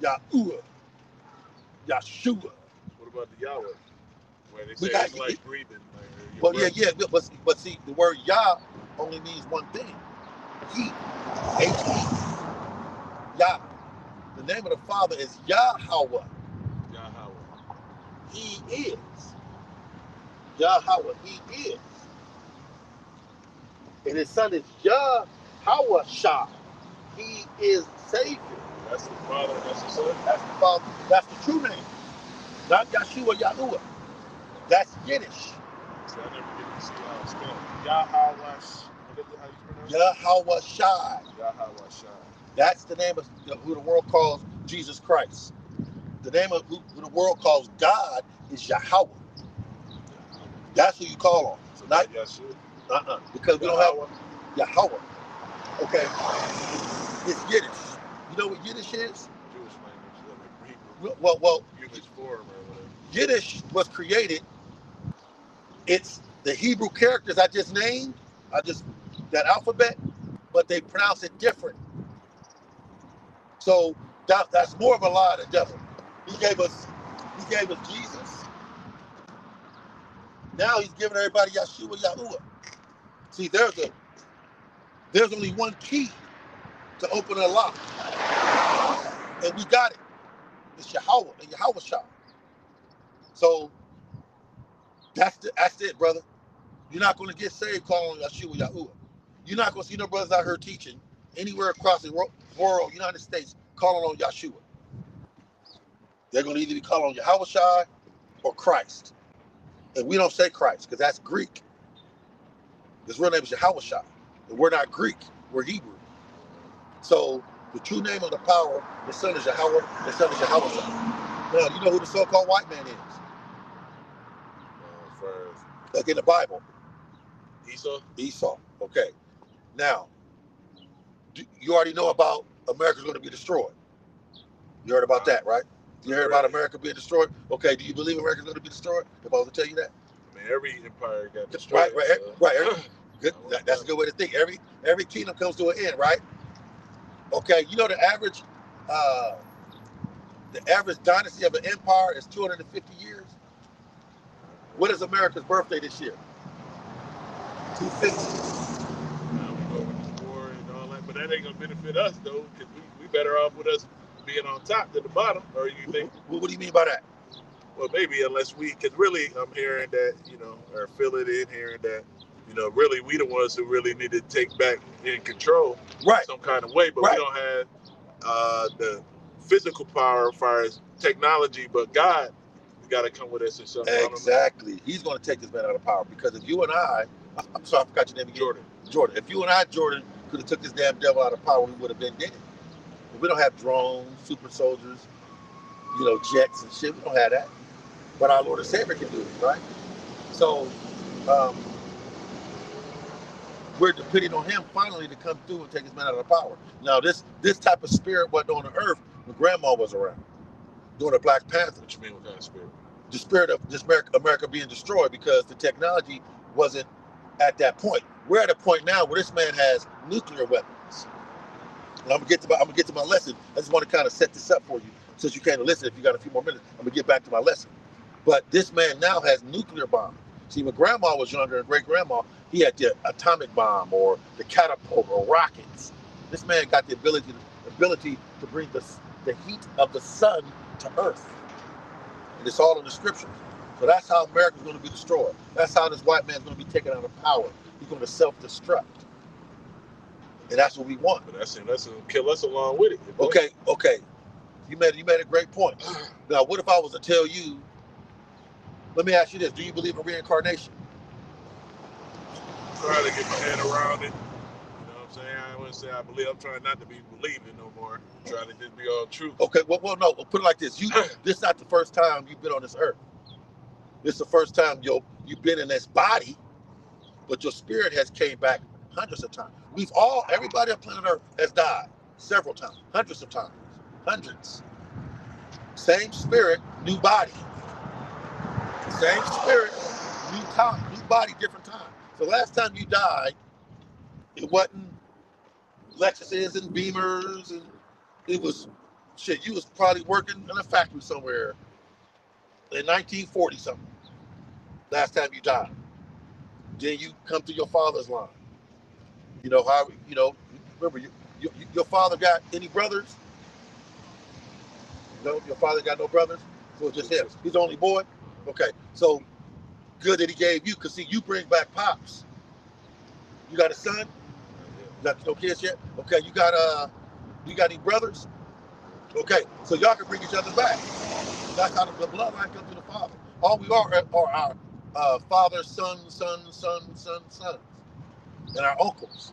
Yahuwah, Yeshua. What about the Yahweh? Where they say it's like breathing. But see, the word Yah only means one thing. He, H-E, Yah. The name of the Father is Yahweh. He is. Yahweh, he is. And his son is Yahweh Shah. He is Savior. That's the Father, that's the Son? That's the Father. That's the true name. Not Yeshua, Yahuwah. That's Yiddish. See, I never get to see how it's spelled. Yahweh, how you pronounce it? Yahweh Shai. Yahweh Shai. That's the name of who the world calls Jesus Christ. The name of who the world calls God is Yahweh. That's who you call on. So not Yeshua? Because we don't have Yahweh. Okay. It's Yiddish. You know what Yiddish is? Jewish language. Well, Yiddish form or whatever. Yiddish was created. It's The Hebrew characters I just named, that alphabet, but they pronounce it different. So that's more of a lie to the devil. He gave us Jesus. Now he's giving everybody Yeshua Yahuwah. See, there's only one key to open a lock, and we got it. It's Yahweh and Yahweh Shah. So that's it, brother. You're not going to get saved calling on Yeshua Yahuwah. You're not going to see no brothers out here teaching anywhere across the world, United States, calling on Yeshua. They're going to either be calling on Yahweh Shai or Christ. And we don't say Christ because that's Greek. His real name is Yahweh Shai. And we're not Greek, we're Hebrew. So the true name of the power, the son is Yahweh, the son is Yahweh Shai. Now, you know who the so-called white man is? Like in the Bible. Esau. Okay. Now, you already know about America's going to be destroyed. You heard about that, right? You heard about America being destroyed? Okay, do you believe America's going to be destroyed? If I was to tell you that? I mean, every empire got destroyed. Right. Good. That's a good way to think. Every kingdom comes to an end, right? Okay, you know the average dynasty of an empire is 250 years. What is America's birthday this year? 250. War and all that, but that ain't gonna benefit us though, because we better off with us being on top than the bottom. Or you think? What do you mean by that? Well, maybe unless because really I'm hearing that, or feeling in hearing that, really we the ones who really need to take back in control, right, some kind of way, but we don't have the physical power as far as technology, but God, we got to come with us in something. Exactly. He's going to take this man out of power because if you and I'm sorry, I forgot your name again. Jordan. If you and I, Jordan, could have took this damn devil out of power, we would have been dead. But we don't have drones, super soldiers, jets and shit. We don't have that. But our Lord and Savior can do it, right? So we're depending on him finally to come through and take this man out of power. Now, this type of spirit wasn't on the earth when Grandma was around during the Black Panther. What you mean, what kind of spirit? The spirit of this America being destroyed because the technology wasn't at that point. We're at a point now where this man has nuclear weapons. And I'm gonna get to my lesson. I just want to kind of set this up for you since you can't listen. If you got a few more minutes, I'm gonna get back to my lesson. But this man now has nuclear bombs. See, when Grandma was younger and great grandma, he had the atomic bomb or the catapult or rockets. This man got the ability to bring the heat of the sun to Earth. And it's all in the scriptures. So that's how America's going to be destroyed. That's how this white man's going to be taken out of power. He's going to self-destruct. And that's what we want. But that's going to kill us along with it. Okay. You made a great point. Now, what if I was to tell you, let me ask you this, do you believe in reincarnation? Trying to get my head around it. You know what I'm saying? I wouldn't say I believe. I'm trying not to be believing no more. I'm trying to just be all truth. Okay, well, no. We'll put it like this. This is not the first time you've been on this earth. This is the first time you've been in this body, but your spirit has came back hundreds of times. Everybody on planet Earth has died several times, hundreds of times, hundreds. Same spirit, new body. Same spirit, new time, new body, different time. So last time you died, it wasn't Lexuses and Beamers, and it was shit. You was probably working in a factory somewhere in 1940 something. Last time you died. Then you come to your father's line. Remember, your father got any brothers? No, your father got no brothers? So it's just him. He's the only boy? Okay, so good that he gave you, because see, you bring back pops. You got a son? You got no kids yet? Okay, you got any brothers? Okay, so y'all can bring each other back. That's how the bloodline comes to the father. All we are our father's sons, and our uncles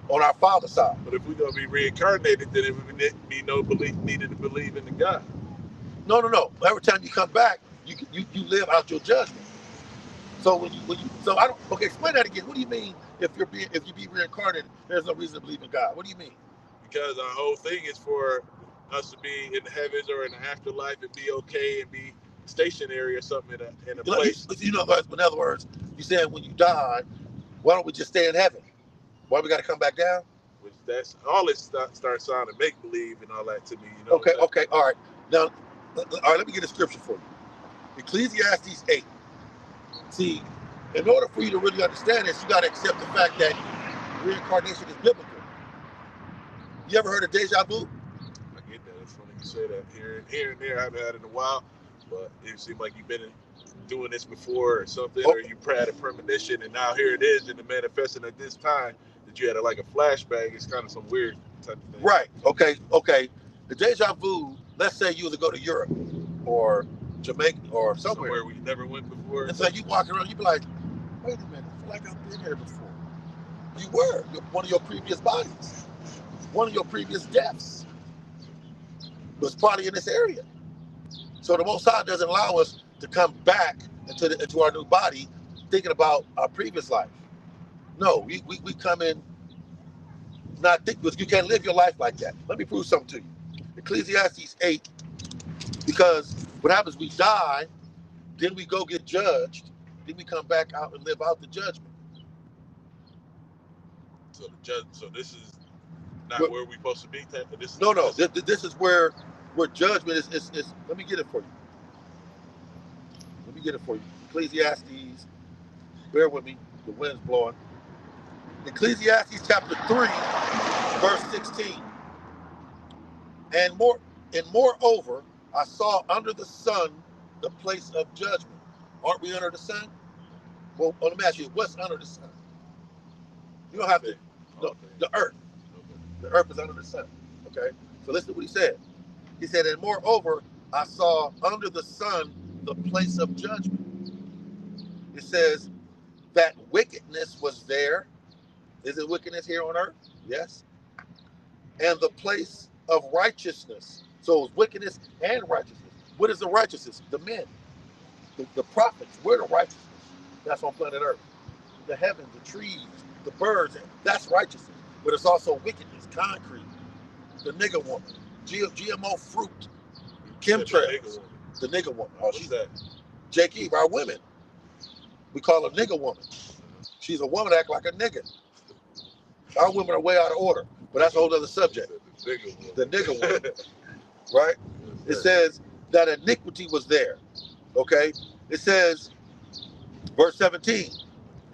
on our father's side. But if we're going to be reincarnated, then it would be no belief needed to believe in the God. No. Every time you come back, you live out your judgment. So explain that again. What do you mean if you be reincarnated, there's no reason to believe in God? What do you mean? Because our whole thing is for us to be in the heavens or in the afterlife and be okay and be stationary or something in a You know, place. in other words, you said when you die, why don't we just stay in heaven? Why we got to come back down? Which that's all it starts sounding make believe and all that to me. You know. Okay, okay, all right. Now, all right, let me get a scripture for you. Ecclesiastes 8. See, in order for you to really understand this, you got to accept the fact that reincarnation is biblical. You ever heard of deja vu? I get that. It's funny you say that. Here and there, I haven't had it in a while, but it seemed like you've been doing this before or something, or you had a premonition, and now here it is, and it manifesting at this time that you had like a flashback. It's kind of some weird type of thing. Right. Okay. Okay. The deja vu. Let's say you was to go to Europe or Jamaica or somewhere we never went before. And so you walk around, you be like, wait a minute, I feel like I've been here before. You were one of your previous bodies, one of your previous deaths was probably in this area. So the Most High doesn't allow us to come back into our new body thinking about our previous life. No, we come in not think, because you can't live your life like that. Let me prove something to you. Ecclesiastes 8, because what happens, we die, then we go get judged, then we come back out and live out the judgment. So this is not where we're supposed to be. This is where judgment is. Let me get it for you. Ecclesiastes, bear with me, the wind's blowing. Ecclesiastes chapter 3, verse 16. And moreover, I saw under the sun the place of judgment. Aren't we under the sun? Well, let me ask you, what's under the sun? You don't have to. No, the earth. The earth is under the sun. Okay? So listen to what he said. He said, and moreover, I saw under the sun the place of judgment. It says that wickedness was there. Is it wickedness here on earth? Yes. And the place of righteousness. So it was wickedness and righteousness. What is the righteousness? The men, the prophets. We're the righteousness. That's on planet earth. The heavens, the trees, the birds. That's righteousness. But it's also wickedness, concrete, the nigger woman, GMO fruit, chemtrails, the nigger woman. Oh, she's that. Jake Eve, our women. We call her nigger woman. She's a woman that act like a nigger. Our women are way out of order, but that's a whole other subject. The nigger woman, right? It says that iniquity was there, okay? It says, verse 17,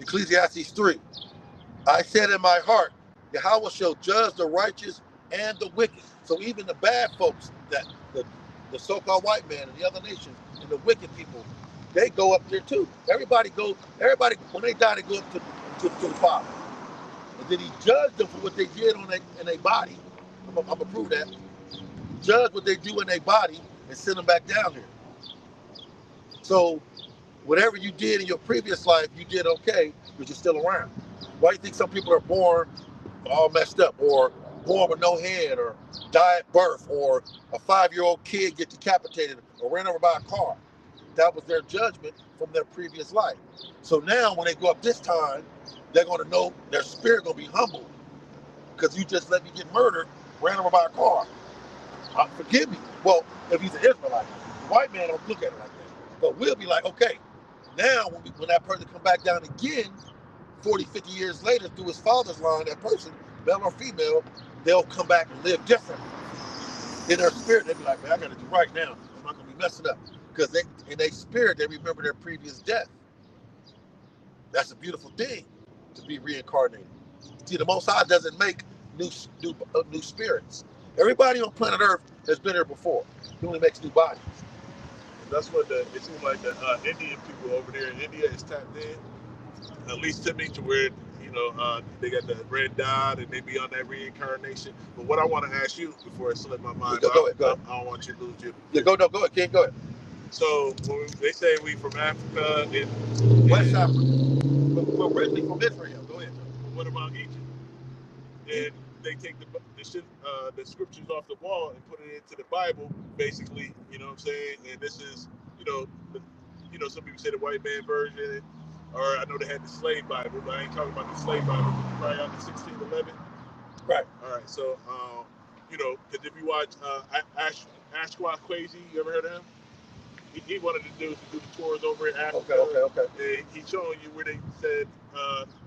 Ecclesiastes 3, I said in my heart, Yahweh shall judge the righteous and the wicked. So even the bad folks, that the so-called white man and the other nations and the wicked people, they go up there too. Everybody, when they die, they go up to the Father. And then he judged them for what they did in their body. I'm going to prove that. Judge what they do in their body and send them back down here. So whatever you did in your previous life, you did okay, but you're still around. Why do you think some people are born all messed up, or born with no head, or die at birth, or a 5-year-old kid get decapitated or ran over by a car? That was their judgment from their previous life. So now when they go up this time, they're going to know their spirit going to be humbled, because you just let me get murdered, ran over by a car. Forgive me. Well, if he's an Israelite, the white man don't look at it like that. But we'll be like, okay, now when that person come back down again, 40, 50 years later, through his father's line, that person, male or female, they'll come back and live different. In their spirit, they'll be like, man, I got to do right now. I'm not going to be messing up. Because in their spirit, they remember their previous death. That's a beautiful thing, to be reincarnated. See, the Most High doesn't make new spirits. Everybody on planet Earth has been here before. He only makes new bodies. That's what it seems like the Indian people over there in India is tapped in. At least to me, to where they got the red dot and they be on that reincarnation. But what I want to ask you before I slip my mind, go ahead. I don't want you to lose your. Yeah, go ahead, Ken, go ahead. So when they say we from Africa and West Africa, we're originally from Israel. Go ahead. What about Egypt? And they take the scriptures off the wall and put it into the Bible, basically. You know what I'm saying? And this is, some people say the white man version, or I know they had the slave Bible, but I ain't talking about the slave Bible. Probably out the 1611. Right. All right. So, because if you watch Ashqua Crazy, you ever heard of him? he wanted to do the tours over in Africa. Okay. And he's showing you where they said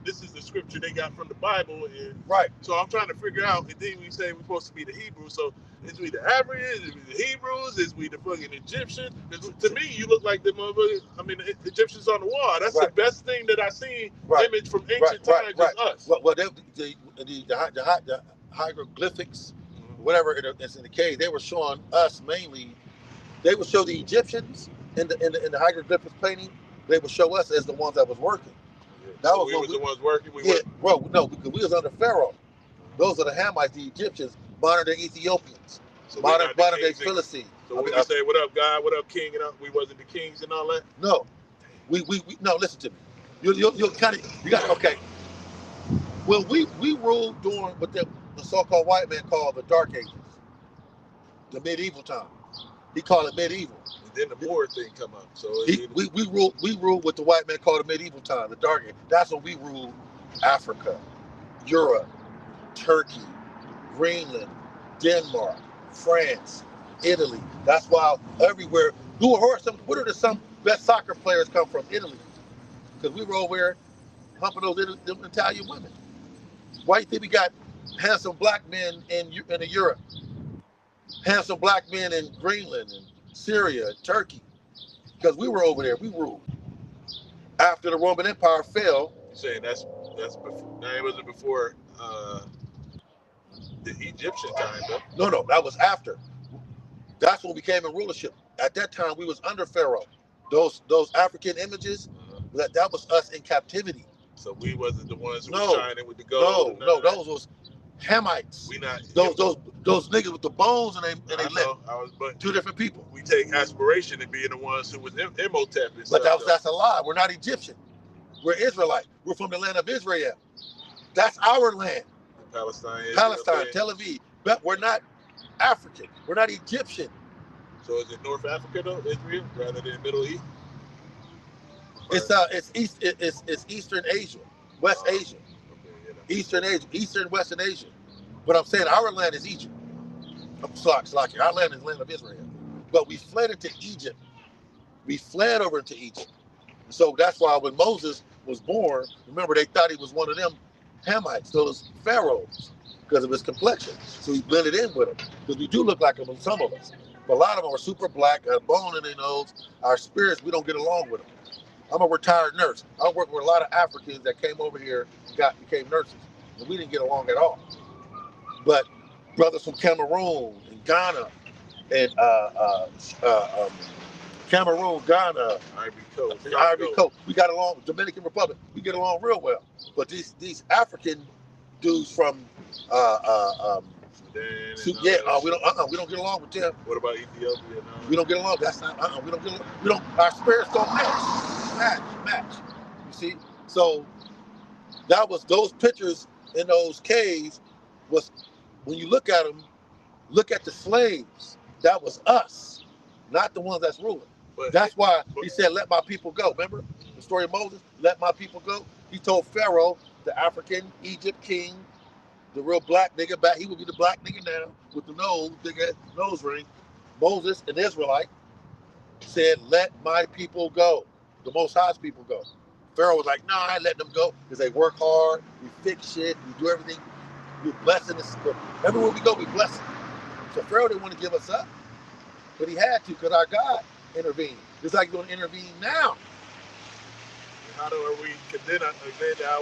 this is the scripture they got from the Bible. And right. So I'm trying to figure out. And then we say we're supposed to be the Hebrews. So is we the Africans? Is we the Hebrews? Is we the fucking Egyptians? To me, you look like the motherfuckers. I mean, the Egyptians on the wall. That's the best thing that I seen. Image from ancient times is us. Well, the hieroglyphics, whatever it's in the cave, they were showing us mainly. They would show the Egyptians in the hieroglyphics painting. They would show us as the ones that was working. That so was the ones working. Bro, no, because we was under Pharaoh. Those are the Hamites, the Egyptians, modern day Ethiopians, so modern day Philistines. So when we say, "What up, God? What up, King?" and we wasn't the kings and all that. No, we no. Listen to me. You'll kind of you got okay. Well, we ruled during what the so-called white man called the Dark Ages, the medieval time. He called it medieval. And then the Moor thing come up. So we ruled what the white man called the medieval time, the Dark Age. That's when we ruled Africa, Europe, Turkey, Greenland, Denmark, France, Italy. That's why everywhere. Where did some best soccer players come from? Italy, because we were over there humping those Italian women. Why do you think we got handsome black men in Europe? Handsome black men in Greenland and Syria and Turkey? Because we were over there. We ruled. After the Roman Empire fell. Saying that's before. Now it wasn't before the Egyptian time, though. No, that was after. That's when we came in rulership. At that time, we was under Pharaoh. Those African images, that was us in captivity. So we wasn't the ones who was shining with the gold. No, those was Hamites. We not those niggas with the bones and they lip. But two different people. We take aspiration in being the ones who was Imhotep. But that's a lie. We're not Egyptian. We're Israelite. We're from the land of Israel. That's our land. Palestine, Tel Aviv. But we're not African. We're not Egyptian. So is it North Africa though, Israel, rather than Middle East? It's Eastern Asia, West Asia, Eastern Asia, Eastern Western Asia. But I'm saying our land is Egypt. Slocky. Our land is the land of Israel. But we fled into Egypt. We fled over into Egypt. So that's why when Moses was born, remember they thought he was one of them Hamites, those pharaohs, because of his complexion. So he blended in with them. Because we do look like them, some of us. But a lot of them are super black, got a bone in their nose. Our spirits, we don't get along with them. I'm a retired nurse. I work with a lot of Africans that came over here and became nurses. And we didn't get along at all. But brothers from Cameroon and Ghana and Cameroon, Ghana, Ivory Coast. We got along. Dominican Republic, we get along real well. But these African dudes from Sudan, we don't get along with them. What about Ethiopia? We don't get along. That's not. We don't get along. We don't. Our spirits don't match. You see. So that was those pictures in those caves. Was when you look at them, look at the slaves. That was us, not the ones that's ruling. That's why he said, "Let my people go." Remember the story of Moses? Let my people go. He told Pharaoh, the African Egypt king, the real black nigga back. He would be the black nigga now with the nose ring. Moses, an Israelite, said, "Let my people go." The Most High's people go. Pharaoh was like, "No, I ain't letting them go because they work hard. We fix shit. We do everything. We're blessing this. Everywhere we go, we bless it." So Pharaoh didn't want to give us up, but he had to because our God intervened. Just like he's going to intervene now. How are we? Because then now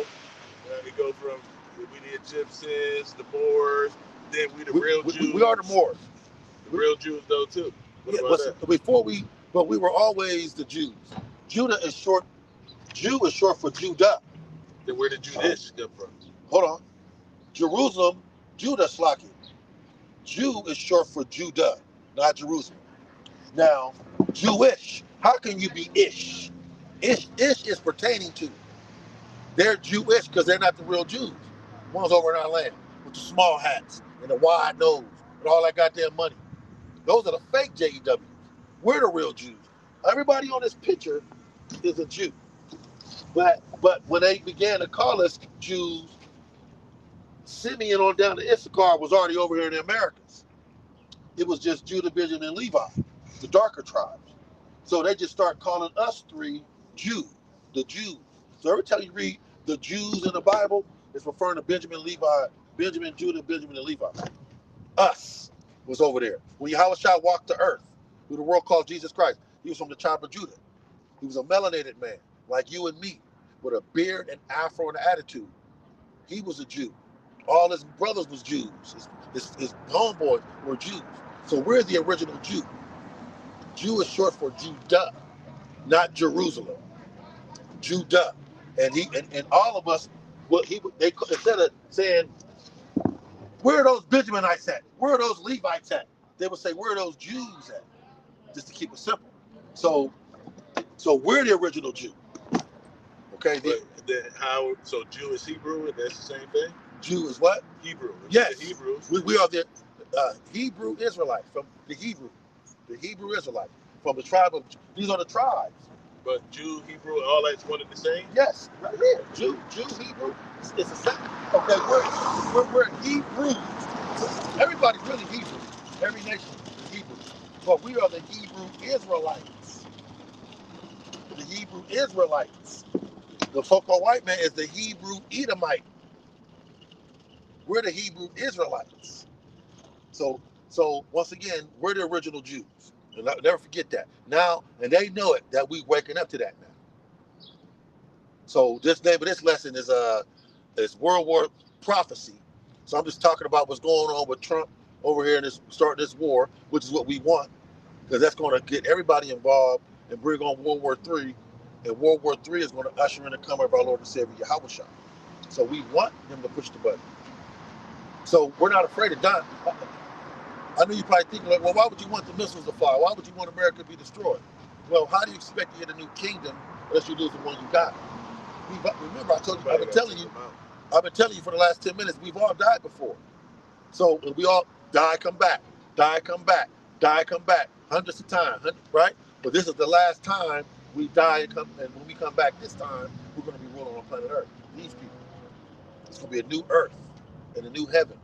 we go from we the Egyptians, the Moors, then we the real Jews. We are the Moors. The real Jews though too. But we were always the Jews. Judah is short. Jew is short for Judah. Then where did Judish come from? Hold on. Jerusalem, Judah, Slaki. Jew is short for Judah, not Jerusalem. Now, Jewish. How can you be ish? Ish is pertaining to. They're Jewish because they're not the real Jews. Ones over in our land with the small hats and the wide nose and all that goddamn money. Those are the fake JEWs. We're the real Jews. Everybody on this picture is a Jew. But when they began to call us Jews, Simeon on down to Issachar was already over here in the Americas. It was just Judah, Benjamin, and Levi, the darker tribes. So they just start calling us three Jew, the Jews. So every time you read the Jews in the Bible, it's referring to Benjamin, Levi, Benjamin, Judah, Benjamin, and Levi. Us was over there. When Yahushua walked the earth, who the world called Jesus Christ, he was from the tribe of Judah. He was a melanated man, like you and me, with a beard and afro and attitude. He was a Jew. All his brothers was Jews. His homeboys were Jews. So we're the original Jew. Jew is short for Judah, not Jerusalem. Judah. And all of us, they instead of saying, where are those Benjaminites at? Where are those Levites at? They would say, where are those Jews at? Just to keep it simple. So we're the original Jew. Okay. So Jew is Hebrew, and that's the same thing? Jew is what? Hebrew. Yes. Hebrews. We are the Hebrew Israelites from the Hebrew Israelites from the tribe of. These are the tribes. But Jew, Hebrew, all that's one and the same. Yes, right here. Jew, Hebrew. It's the same. Okay, we're Hebrews. Everybody's really Hebrew. Every nation is Hebrew, but we are the Hebrew Israelites. The Hebrew Israelites. The so-called white man is the Hebrew Edomite. We're the Hebrew Israelites. So once again, we're the original Jews. And I'll never forget that. Now, and they know it, that we're waking up to that now. So this name of this lesson is World War Prophecy. So I'm just talking about what's going on with Trump over here and starting this war, which is what we want, because that's going to get everybody involved and bring on World War III. And World War III is going to usher in the coming of our Lord and Savior Yahushua. So we want them to push the button. So we're not afraid of dying. I know you're probably thinking, like, well, why would you want the missiles to fly? Why would you want America to be destroyed? Well, how do you expect to get a new kingdom unless you lose the one you got? Remember, I've been telling you for the last 10 minutes, we've all died before. So we all die, come back, die, come back, die, come back, hundreds of times, right? But this is the last time we die and when we come back this time, we're going to be ruling on planet Earth. These people. It's going to be a new earth and a new heaven.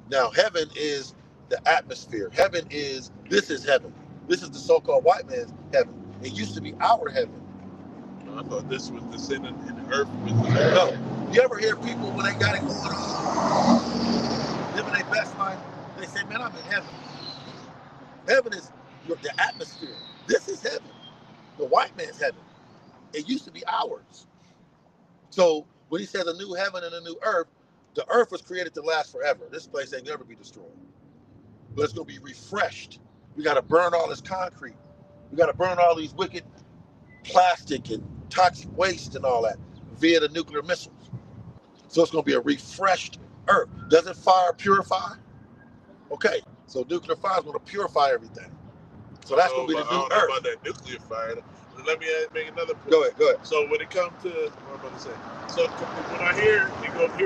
Now, heaven is the atmosphere. This is heaven. This is the so-called white man's heaven. It used to be our heaven. I thought this was descending in the earth. No. You ever hear people when they got it going on, living their best life, they say, man, I'm in heaven. Heaven is the atmosphere. This is heaven. The white man's heaven. It used to be ours. So when he says a new heaven and a new earth, the earth was created to last forever. This place ain't never be destroyed. But it's going to be refreshed. We got to burn all this concrete. We got to burn all these wicked plastic and toxic waste and all that via the nuclear missiles. So it's going to be a refreshed earth. Doesn't fire purify? Okay, so nuclear fire is going to purify everything. So that's going to be the new earth. I don't know about that nuclear fire. Let me make another point. Go ahead. So when it comes to what I'm about to say, so when I hear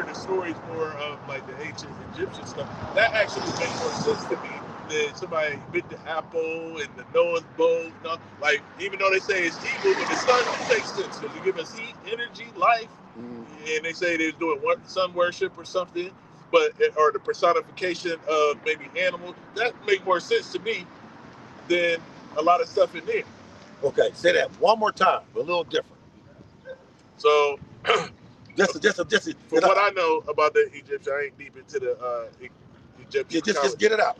the stories more of like the ancient Egyptian stuff, that actually makes more sense to me than somebody bit the apple and the Noah's boat. Like, even though they say it's evil, but the sun makes sense because you give us heat, energy, life, and they say they're doing sun worship or something, or the personification of maybe animals. That make more sense to me than a lot of stuff in there. Okay, say that one more time, a little different. So, just from what I know about the Egyptians, I ain't deep into the Egyptian. Yeah, just get it out.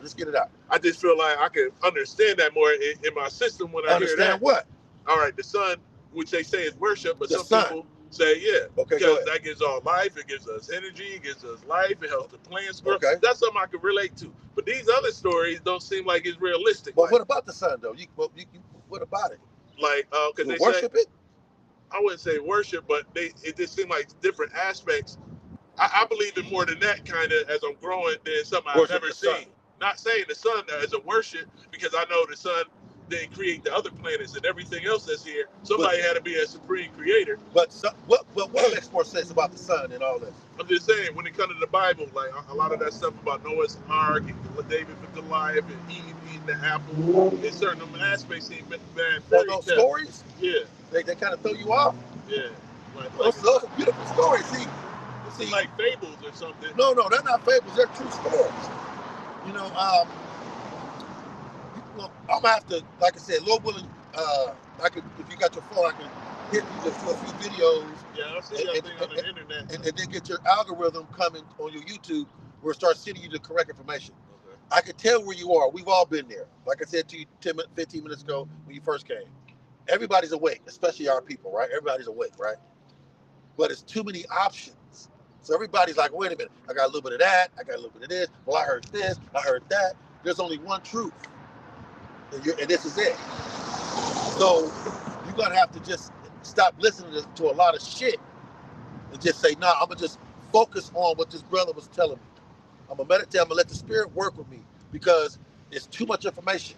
I just feel like I can understand that more in my system when I hear that. Understand what? All right, the sun, which they say is worship, but some people say, okay, because that gives all life, it gives us energy, it gives us life, it helps the plants grow. Okay. That's something I can relate to. But these other stories don't seem like it's realistic. But what about the sun, though? What about it? Like, because they worship it? I wouldn't say worship, but it just seemed like different aspects. I believe in more than that kind of as I'm growing than something I've never seen. Not saying the sun as a worship, because I know the sun didn't create the other planets and everything else that's here. Somebody had to be a supreme creator. But what makes more sense about the sun and all this? I'm just saying, when it comes to the Bible, like a lot of that stuff about Noah's Ark and David with Goliath and Eve eating the apple, in certain aspects seem very those stories? Yeah. They kind of throw you off? Yeah. Those are beautiful stories. See, like fables or something. No, they're not fables. They're true stories. I'm gonna have to, like I said, Lord willing, I could, if you got your phone, I can hit you with a few videos. Yeah, I see that thing on the internet. And then get your algorithm coming on your YouTube where it starts sending you the correct information. Okay. I can tell where you are. We've all been there. Like I said to you 15 minutes ago when you first came. Everybody's awake, especially our people, right? Everybody's awake, right? But it's too many options. So everybody's like, wait a minute, I got a little bit of that, I got a little bit of this, well, I heard this, I heard that. There's only one truth. And this is it. So you're going to have to just stop listening to a lot of shit and just say, nah, I'm going to just focus on what this brother was telling me. I'm going to meditate, I'm going to let the spirit work with me because it's too much information.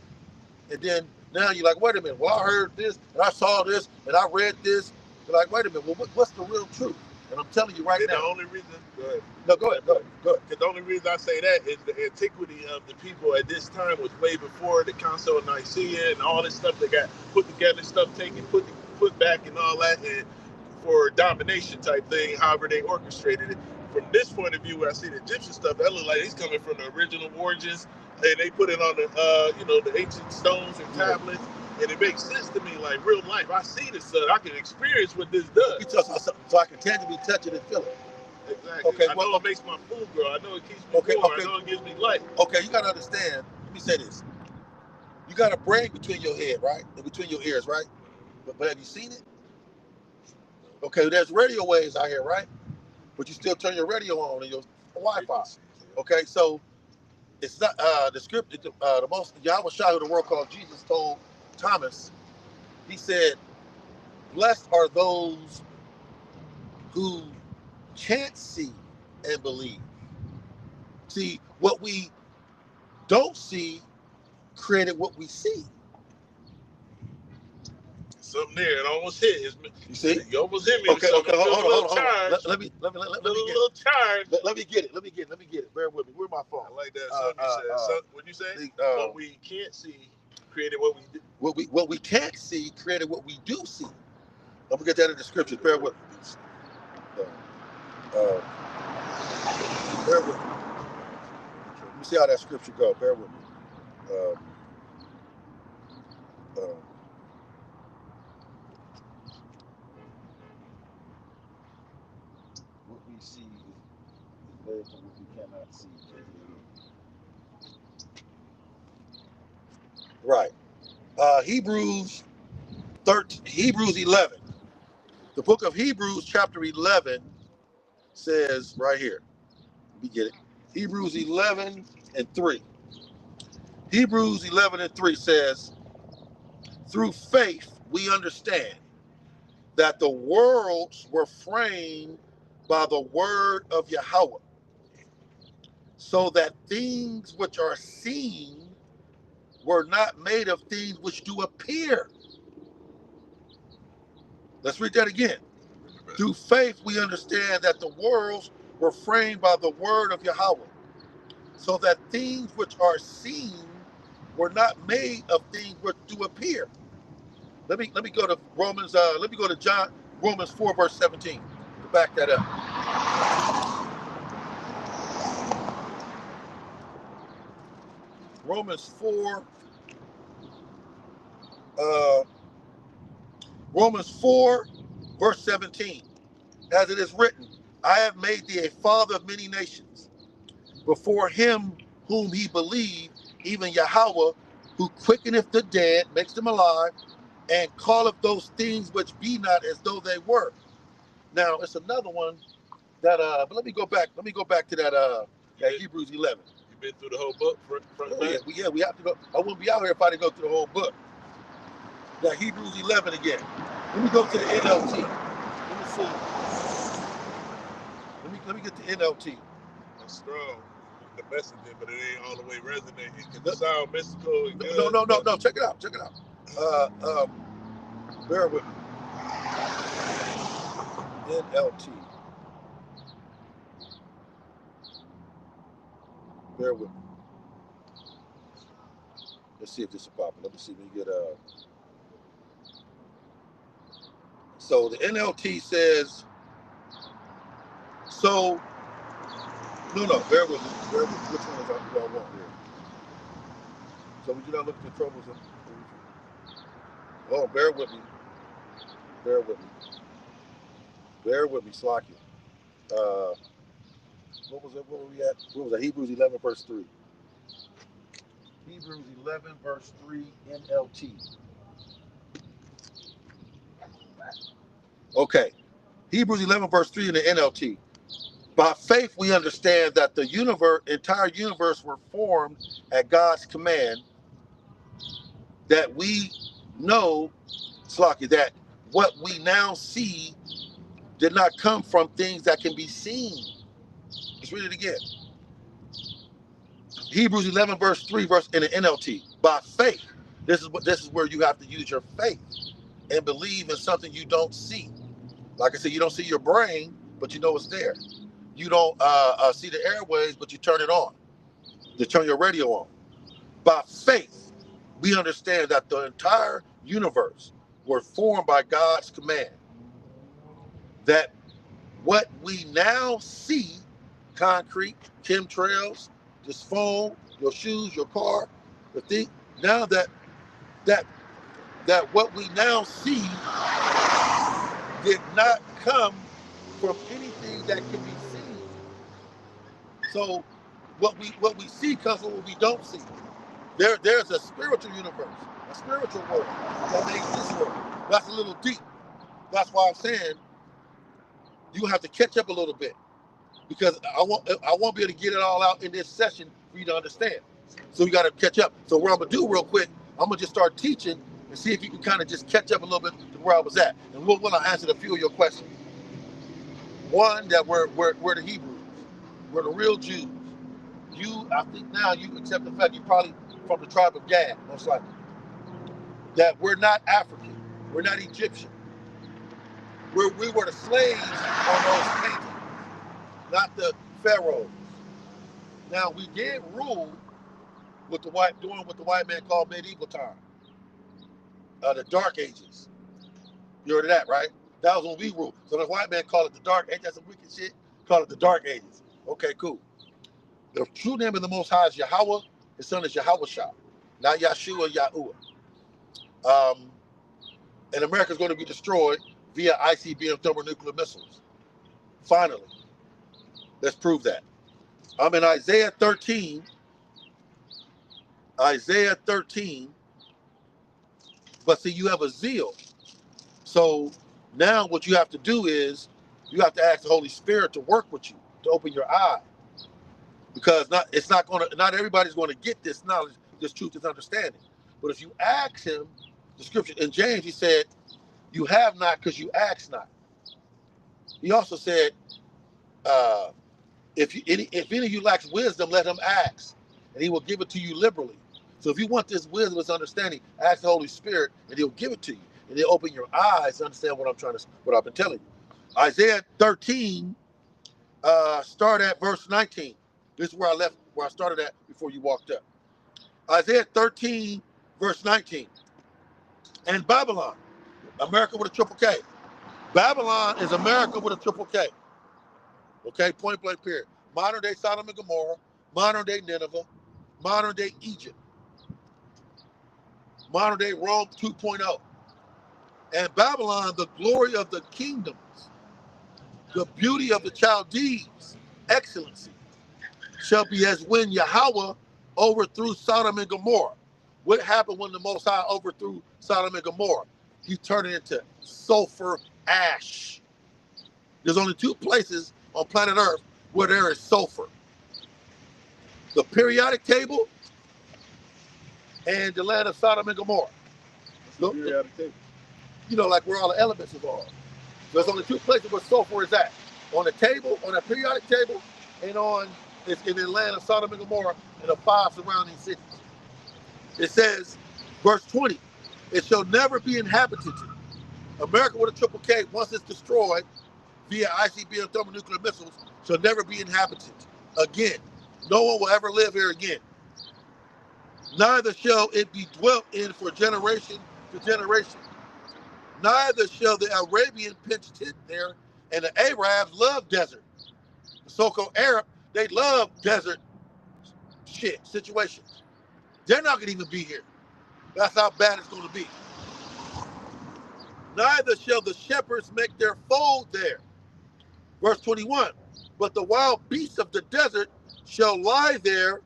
And then now you're like, wait a minute, well, I heard this, and I saw this, and I read this. You're like, wait a minute, well, what's the real truth? And I'm telling you right now. The only reason, go ahead. No, go ahead. Because the only reason I say that is the antiquity of the people at this time was way before the Council of Nicaea and all this stuff that got put together, stuff taken, put back and all that, and for domination type thing, however they orchestrated it. From this point of view, where I see the Egyptian stuff, that look like he's coming from the original origins, and they put it on the, the ancient stones and tablets. And it makes sense to me, like real life. I see this stuff. I can experience what this does. So I can tangibly touch it and feel it. Exactly. Okay, I know it makes my food grow. I know it keeps me warm. I know it gives me light. Okay, you got to understand. Let me say this. You got a brain between your head, right? And between your ears, right? But have you seen it? Okay, there's radio waves out here, right? But you still turn your radio on and your Wi-Fi. Okay, so it's not the script. The most Yahweh Shah, who the world called Jesus, told Thomas. He said, "Blessed are those who can't see and believe." See, what we don't see created what we see. Something there, it almost hit. You see? You almost hit me. Okay, hold on. Let me get it. Let me get it. Bear with me. Where's my phone? I like that. What you say? What we can't see created what we do. What we can't see created what we do see. I'm gonna get that in the scriptures. Bear with me. Bear with me. Let me see how that scripture goes. Bear with me. What we see is better than what we cannot see. Right. Hebrews 11. The book of Hebrews, chapter 11, says right here. Let me get it. Hebrews 11 and 3. Hebrews 11 and 3 says, through faith we understand that the worlds were framed by the word of Yahweh, so that things which are seen were not made of things which do appear. Let's read that again. Through faith we understand that the worlds were framed by the word of Yahweh, so that things which are seen were not made of things which do appear. Let me go to Romans. Let me go to Romans 4 verse 17 to back that up. Romans 4 verse 17. As it is written, I have made thee a father of many nations, before him whom he believed, even Yahweh, who quickeneth the dead, makes them alive, and calleth those things which be not as though they were. Now it's another one that but let me go back to that Hebrews 11. You've been through the whole book front to back? Yeah, we have to go. I wouldn't be out here if I didn't go through the whole book. That Hebrews 11 again. Let me go to the NLT. Let me see. Let me get the NLT. That's strong. The messaging, but it ain't all the way resonating. It can sound mystical and good. No. Check it out. Bear with me. NLT. Bear with me. Let's see if this is popular. Let me see if we get So the NLT says. So. No. Bear with me. Which one is do I want here? So we do not look at the troubles of. Oh, bear with me. Bear with me. Bear with me, Slocky. What was it? What were we at? What was it? Hebrews 11, verse 3. Hebrews 11, verse 3, NLT. Okay. Hebrews 11, verse 3 in the NLT. By faith, we understand that the entire universe were formed at God's command, that we know, Slocky, that what we now see did not come from things that can be seen. Let's read it again. Hebrews 11, verse 3, verse in the NLT. By faith, this is where you have to use your faith and believe in something you don't see. Like I said, you don't see your brain, but you know it's there. You don't see the airwaves, but you turn it on. You turn your radio on. By faith, we understand that the entire universe was formed by God's command. That what we now see, concrete, chemtrails, this phone, your shoes, your car, the thing, now that what we now see did not come from anything that can be seen. So what we see comes from what we don't see. There's a spiritual universe, a spiritual world that makes this world. That's a little deep. That's why I'm saying you have to catch up a little bit, because I won't be able to get it all out in this session for you to understand. So you got to catch up. So what I'm gonna do real quick, I'm gonna just start teaching and see if you can kind of just catch up a little bit to where I was at, and we'll answer a few of your questions. One, that we're the Hebrews, we're the real Jews. I think now you accept the fact you're probably from the tribe of Gad, most likely. That we're not African, we're not Egyptian. We were the slaves on those paintings, not the pharaohs. Now we did rule with doing what the white man called medieval time, the Dark Ages. You heard of that, right? That was when we ruled. So the white man called it the Dark Ages. That's some wicked shit. Call it the Dark Ages. Okay, cool. The true name of the Most High is Yahweh. His son is Yahweh, not Yahshua, Yahuwah. And America is going to be destroyed via ICBM thermonuclear missiles. Finally, let's prove that. I'm in Isaiah 13. Isaiah 13. But see, you have a zeal. So now what you have to do is you have to ask the Holy Spirit to work with you, to open your eye. Because not everybody's going to get this knowledge, this truth, this understanding. But if you ask him, the scripture in James, he said, you have not because you ask not. He also said, if any of you lacks wisdom, let him ask, and he will give it to you liberally. So if you want this wisdom, this understanding, ask the Holy Spirit, and he'll give it to you, and he'll open your eyes to understand what I've been telling you. Isaiah 13, start at verse 19. This is where I started at before you walked up. Isaiah 13, verse 19. And Babylon, America with a triple K. Babylon is America with a triple K. Okay, point blank period. Modern day Sodom and Gomorrah, modern day Nineveh, modern day Egypt, modern day Rome 2.0. And Babylon, the glory of the kingdoms, the beauty of the Chaldees, excellency, shall be as when Yahweh overthrew Sodom and Gomorrah. What happened when the Most High overthrew Sodom and Gomorrah? He turned it into sulfur ash. There's only two places on planet Earth where there is sulfur. The periodic table and the land of Sodom and Gomorrah. What's the periodic table? You know, like where all the elements are. There's only two places where sulfur is at. On the table, on a periodic table, and it's in the land of Sodom and Gomorrah and the 5 surrounding cities. It says, verse 20, it shall never be inhabited. America with a triple K, once it's destroyed via ICBM thermonuclear missiles, shall never be inhabited again. No one will ever live here again. Neither shall it be dwelt in for generation to generation. Neither shall the Arabian pitch tent there, and the Arabs love desert. The so-called Arab, they love desert situations. They're not going to even be here. That's how bad it's going to be. neither shall the shepherds make their fold there. Verse 21, but the wild beasts of the desert shall lie there,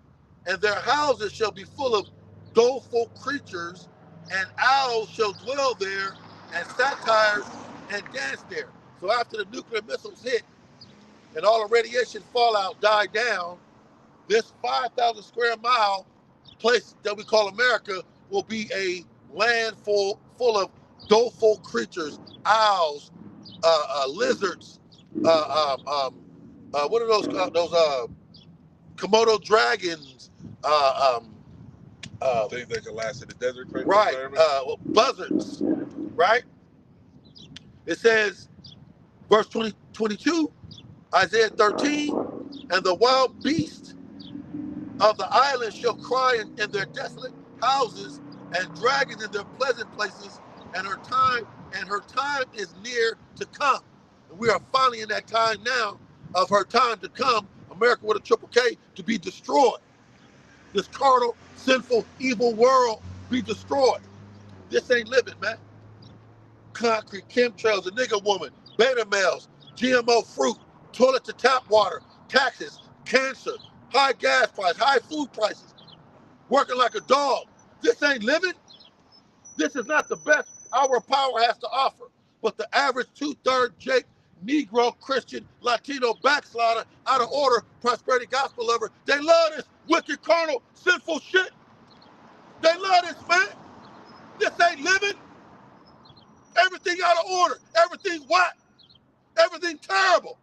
and their houses shall be full of doleful creatures, and owls shall dwell there, and satyrs and dance there. So after the nuclear missiles hit and all the radiation fallout died down, this 5,000 square mile place that we call America will be a land full of doleful creatures, owls, lizards, what are those Komodo dragons, things that can last in the desert, right? Buzzards, right? It says, verse 22, Isaiah 13, and the wild beast of the islands shall cry in their desolate houses, and dragons in their pleasant places, and her time is near to come. And we are finally in that time now of her time to come, America with a triple K, to be destroyed. This carnal, sinful, evil world be destroyed. This ain't living, man. Concrete, chemtrails, a nigger woman, beta males, GMO fruit, toilet to tap water, taxes, cancer, high gas prices, high food prices, working like a dog. This ain't living. This is not the best our power has to offer. But the average two-third Jake, Negro, Christian, Latino backslider, out of order, prosperity gospel lover, they love this wicked, carnal, sinful shit. They love this, man. This ain't living. Everything out of order. Everything whack. Everything terrible.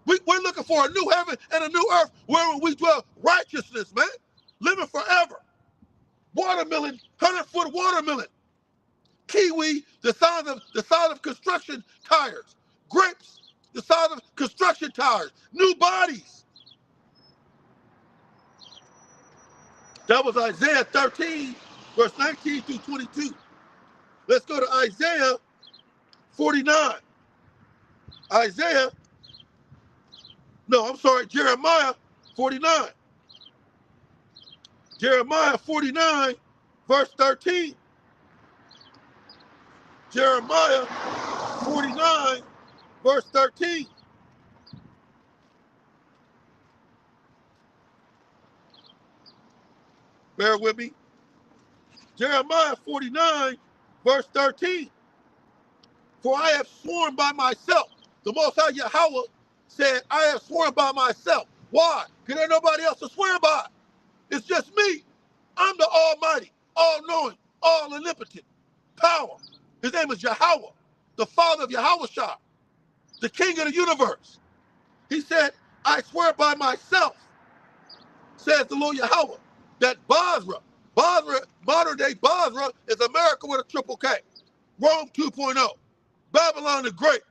We're looking for a new heaven and a new earth where we dwell righteousness, man. Living forever. Watermelon, 100-foot watermelon. Kiwi, the size of construction tires. Grapes, the size of construction tires. New bodies. That was Isaiah 13, verse 19 through 22. Let's go to Isaiah 49. Jeremiah 49. Jeremiah 49, verse 13. Jeremiah 49, verse 13. Bear with me. Jeremiah 49, verse 13. For I have sworn by myself. The Most High Yahweh said, I have sworn by myself. Why? Because there's nobody else to swear by. It's just me. I'm the Almighty, all-knowing, all-omnipotent power. His name is Yahweh, the Father of Yahushua, the King of the universe. He said, I swear by myself, says the Lord Yahweh, that Basra, modern day Basra, is America with a triple K. Rome 2.0. Babylon the Great.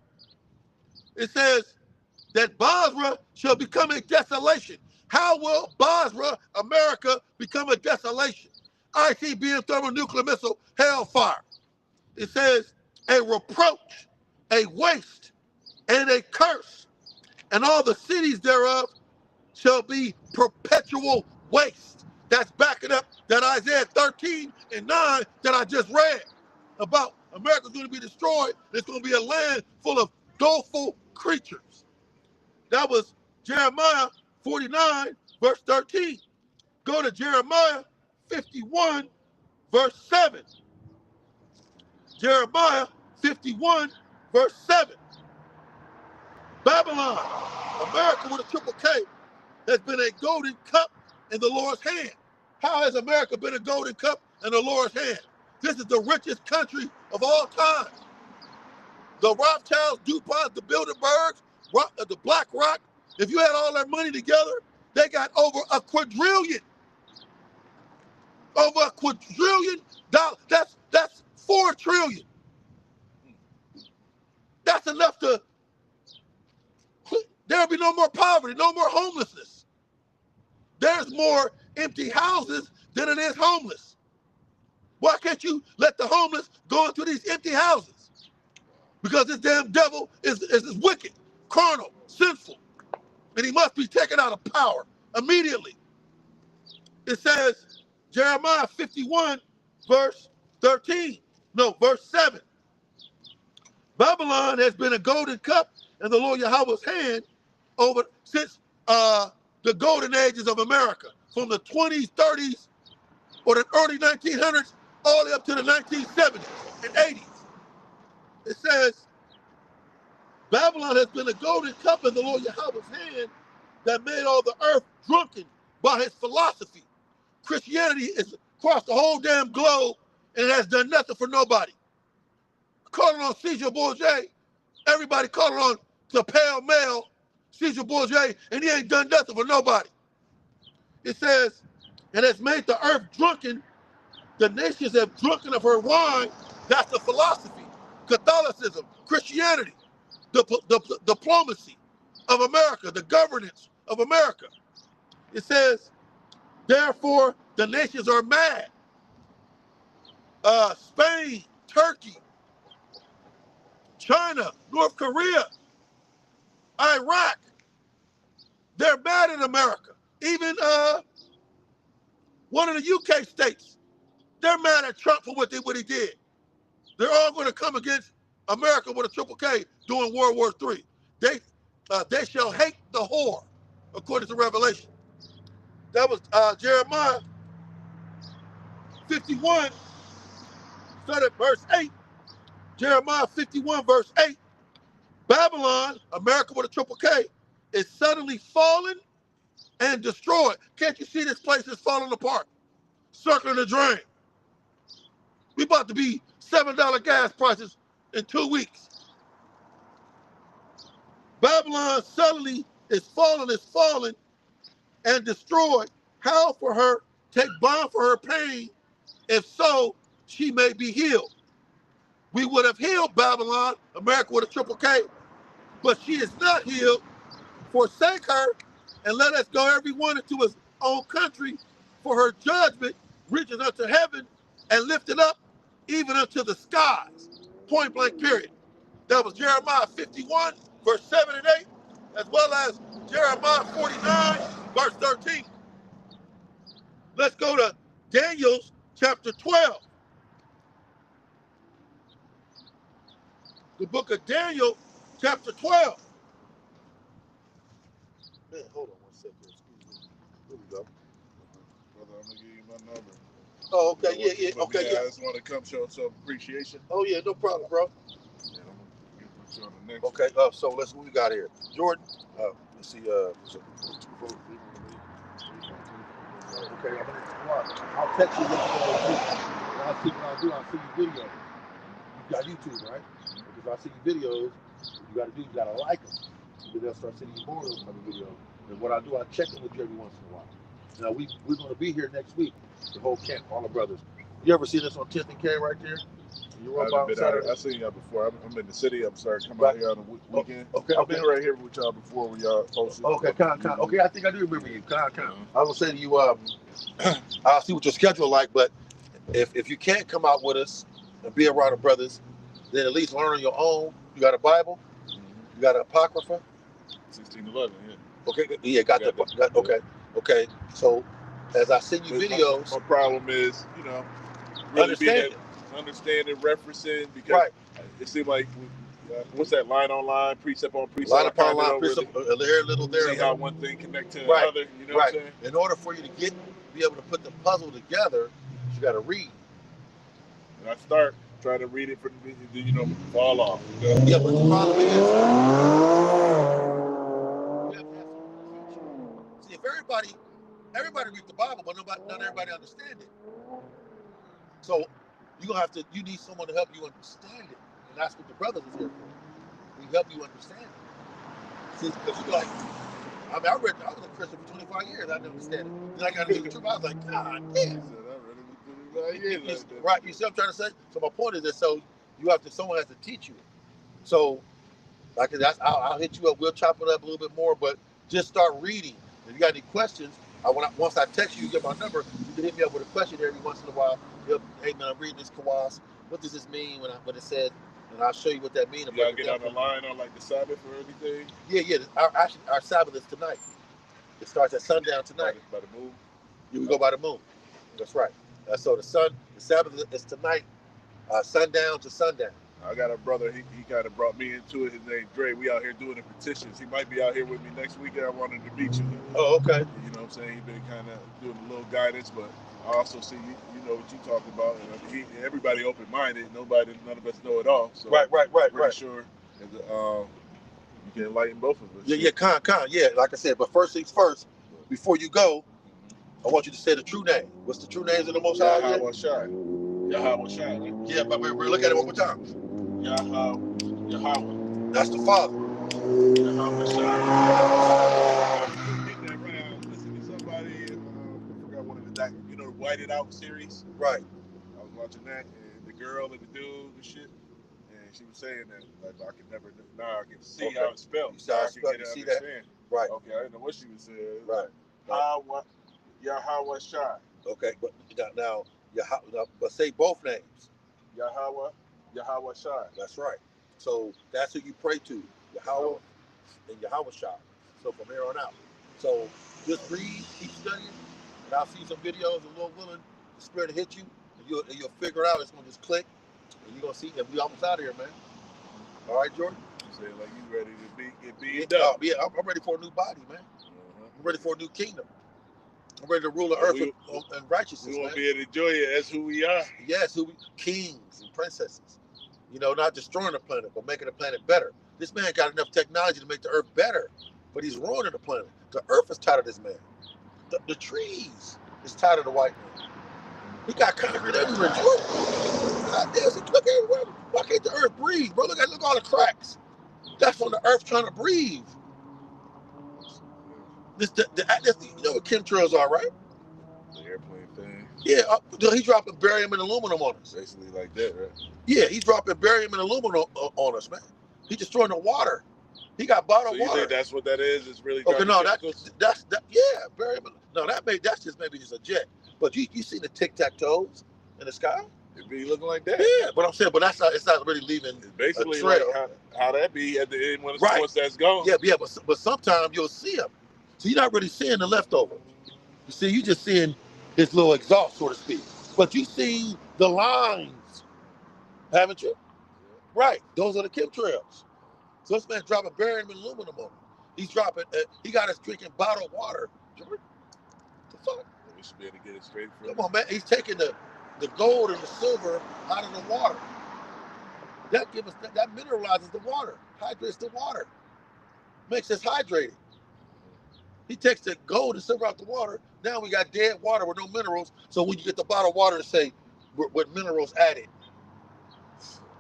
It says that Basra shall become a desolation. How will Basra, America, become a desolation? ICBM thermonuclear missile, hellfire. It says a reproach, a waste, and a curse, and all the cities thereof shall be perpetual waste. That's backing up that Isaiah 13 and 9 that I just read about America's going to be destroyed. It's going to be a land full of doleful creatures. That was Jeremiah 49, verse 13. Go to Jeremiah 51, verse 7. Jeremiah 51, verse 7. Babylon, America with a triple K, has been a golden cup in the Lord's hand. How has America been a golden cup in the Lord's hand? This is the richest country of all time. The Rothschilds, DuPont, the Bilderbergs, the BlackRock, if you had all their money together, they got over a quadrillion. Over a quadrillion dollars. That's 4 trillion. That's enough to, there'll be no more poverty, no more homelessness. There's more empty houses than it is homeless. Why can't you let the homeless go into these empty houses? Because this damn devil is wicked, carnal, sinful, and he must be taken out of power immediately. It says, Jeremiah 51, verse 13, No, verse 7. Babylon has been a golden cup in the Lord Yahweh's hand over since the golden ages of America, from the 20s, 30s, or the early 1900s, all the way up to the 1970s and 80s. It says, Babylon has been a golden cup in the Lord Yahweh's hand that made all the earth drunken by his philosophy. Christianity is across the whole damn globe, and it has done nothing for nobody. Calling on Caesar Borgia, everybody calling on the pale male Caesar Borgia, and he ain't done nothing for nobody. It says, it has made the earth drunken. The nations have drunken of her wine. That's the philosophy, Catholicism, Christianity, the diplomacy of America, the governance of America. It says, therefore, the nations are mad. Spain, Turkey, China, North Korea, Iraq, they're mad at America. Even one of the UK states, they're mad at Trump for what he did. They're all going to come against America with a triple K during World War III. They shall hate the whore, according to Revelation. That was Jeremiah 51, start at verse 8. Jeremiah 51, verse 8. Babylon, America with a triple K, is suddenly fallen and destroyed. Can't you see this place is falling apart? Circling the drain. We about to be $7 gas prices in 2 weeks. Babylon suddenly is fallen and destroyed. How for her take bond for her pain, if so, she may be healed. We would have healed Babylon, America with a triple K, but she is not healed. Forsake her and let us go every one into his own country, for her judgment reaches unto heaven and lifted up even unto the skies. Point blank period. That was Jeremiah 51, verse 7 and 8, as well as Jeremiah 49, verse 13. Let's go to Daniel chapter 12. The book of Daniel chapter 12. Man, hold on one second. Excuse me. Here we go. Brother, I'm going to give you my number. Oh, okay. Yeah. Okay, yeah. I just want to come show some appreciation. Oh, yeah, no problem, bro. And I'm going to put you on the next Okay, so let's what we got here. Jordan, let's see, okay, I'll text you what you're going to do. And I'll see what I'll do. I'll see your video. You got YouTube, right? Because I see your videos, you got to do, you got to like them. Then they'll start sending you more of those kind of videos. And what I do, I check in with you every once in a while. Now, we're going to be here next week, the whole camp, all the brothers. You ever seen this on 10th and K right there? I've seen y'all before. I'm in the city. I'm sorry, come out here on the weekend. Okay, I've been right here with y'all before when y'all posted. Okay, okay, I think I do remember you. I was saying to you, I'll see what your schedule like, but if you can't come out with us and be around the brothers, then at least learn on your own. You got a Bible? You got an Apocrypha? 1611, yeah. Okay, yeah, got that. Okay. So as I send you videos, my problem is, really understanding, referencing, because it seems like what's that, line on line, precept on precept, line upon line, precept, a little there. See how one thing connects to another. You know what I'm saying? In order for you to be able to put the puzzle together, you got to read. And I start trying to read it for fall off. Yeah, but the problem is, see, if everybody read the Bible, but not everybody understands it. So you need someone to help you understand it, and that's what the brothers is here for. We help you understand it. See, because you're like, I was a Christian for 25 years. I didn't understand it. Then I got into the truth. I was like, God damn. Right, you see what I'm trying to say? So my point is that someone has to teach you it. So I'll hit you up. We'll chop it up a little bit more, but just start reading. If you got any questions, once I text you, you get my number. You can hit me up with a question every once in a while. Hey man, I'm reading this Kawas. What does this mean when it says? And I'll show you what that means. You gotta get on the line on like the Sabbath or anything. Yeah. Our Sabbath is tonight. It starts at sundown tonight. By the moon. Yeah, we go by the moon. That's right. So the Sabbath is tonight. sundown to sundown. I got a brother, he kind of brought me into it. His name's Dre. We out here doing the petitions. He might be out here with me next weekend. I wanted to meet you. Oh, okay. You know what I'm saying? He's been kind of doing a little guidance, but I also see you know what you talk about. And everybody open-minded. None of us know it all. So Right. pretty sure that, you can enlighten both of us. Yeah, con. Yeah, like I said, but first things first, before you go, I want you to say the true name. What's the true names of the Most High? Yahweh Shai. Yahweh Shai, right? Yeah, but we're looking at it one more time. Yahweh. That's the Father. Yahweh Shai. Getting that right. I was listening to somebody, I forgot one of the, you know, the White It Out series. Right. I was watching that, and the girl and the dude and shit. And she was saying that, like, I could never, now I can see how it's spelled. You see how it's spelled? You see understand. That? Right. Okay, I didn't know what she was saying. Right. Yahweh Shai. Okay, but now, but say both names. Yahweh Shai. That's right. So that's who you pray to, Yahweh and Yahweh Shai. So from here on out. So just read, keep studying, and I'll see some videos, and Lord willing, the Spirit will hit you, and you'll figure it out. It's gonna just click, and you're gonna see that we almost out of here, man. All right, Jordan. You say like you ready to get beat up? Yeah, I'm ready for a new body, man. I'm ready for a new kingdom. I'm ready to rule the earth and righteousness. We won't be able to enjoy it as who we are. Yes, kings and princesses. You know, not destroying the planet, but making the planet better. This man got enough technology to make the earth better, but he's ruining the planet. The earth is tired of this man. The trees is tired of the white man. He got concrete everywhere. God damn, look everywhere. Why can't the earth breathe, bro? Look at all the cracks. That's from the earth trying to breathe. You know what chemtrails are, right? The airplane thing. Yeah, he's dropping barium and aluminum on us. Basically like that, right? Yeah, he's dropping barium and aluminum on us, man. He's destroying the water. He got bottled water. So you think that's what that is? It's really okay? No, that's yeah, barium. No, that's just maybe just a jet. But you see the tic-tac-toes in the sky? It be looking like that. Yeah, but I'm saying, but it's not really leaving. It's basically a trail. Like how that be at the end once that's gone. Yeah, but sometimes you'll see them. So you're not really seeing the leftover. You see, you just seeing his little exhaust, so to speak. But you see the lines, haven't you? Right, those are the chemtrails. So this man's dropping barium and aluminum on him. He's dropping. He got us drinking bottled water. What the fuck? We should be able to get it straight from. Come on, man. He's taking the gold and the silver out of the water. That mineralizes the water, hydrates the water, makes us hydrated. He takes the gold and silver out the water. Now we got dead water with no minerals. So when you get the bottled water to say with minerals added.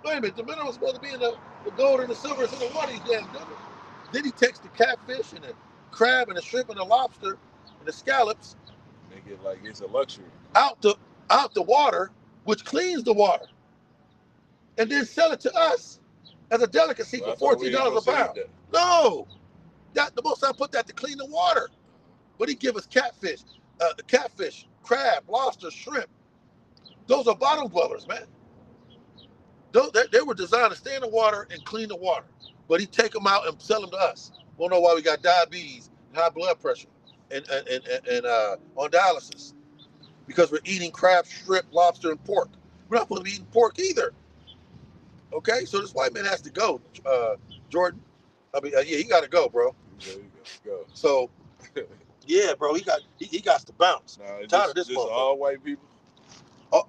Wait a minute, the minerals supposed to be in the gold and the silver is in the water, you damn dummy. Then he takes the catfish and the crab and the shrimp and the lobster and the scallops. Make it like it's a luxury. Out the water, which cleans the water. And then sell it to us as a delicacy for $14 a pound. No. The Most High put that to clean the water. But he give us catfish, crab, lobster, shrimp. Those are bottom dwellers, man. They were designed to stay in the water and clean the water. But he take them out and sell them to us. We don't know why we got diabetes and high blood pressure and on dialysis. Because we're eating crab, shrimp, lobster, and pork. We're not supposed to be eating pork either. Okay? So this white man has to go, Jordan. I mean, yeah, he got to go, bro. Yeah, go. So, yeah, bro, he got to bounce. Nah, tired of this motherfucker. All white people.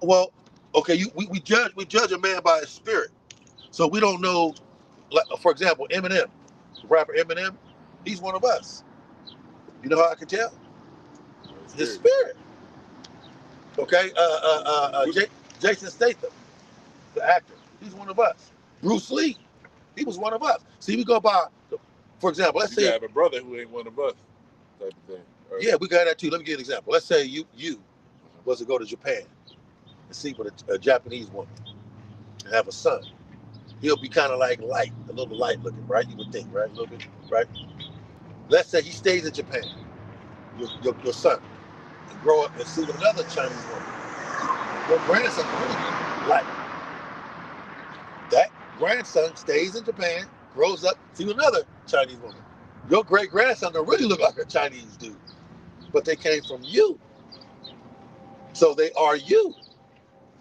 Well, okay, we judge a man by his spirit. So we don't know. Like, for example, Eminem, the rapper Eminem, he's one of us. You know how I can tell? His spirit. Okay, Jason Statham, the actor, he's one of us. Bruce Lee, he was one of us. See, we go by, for example, let's say you have a brother who ain't one of us, type of thing. Right? Yeah, we got that too. Let me give you an example. Let's say you was to go to Japan and sleep with a Japanese woman and have a son. He'll be kind of like light, a little light looking, right? You would think, right? A little bit, right? Let's say he stays in Japan, your son, and grow up and see another Chinese woman. Your grandson can really be light. That grandson stays in Japan, grows up, see another Chinese woman. Your great-grandson don't really look like a Chinese dude, but they came from you. So they are you.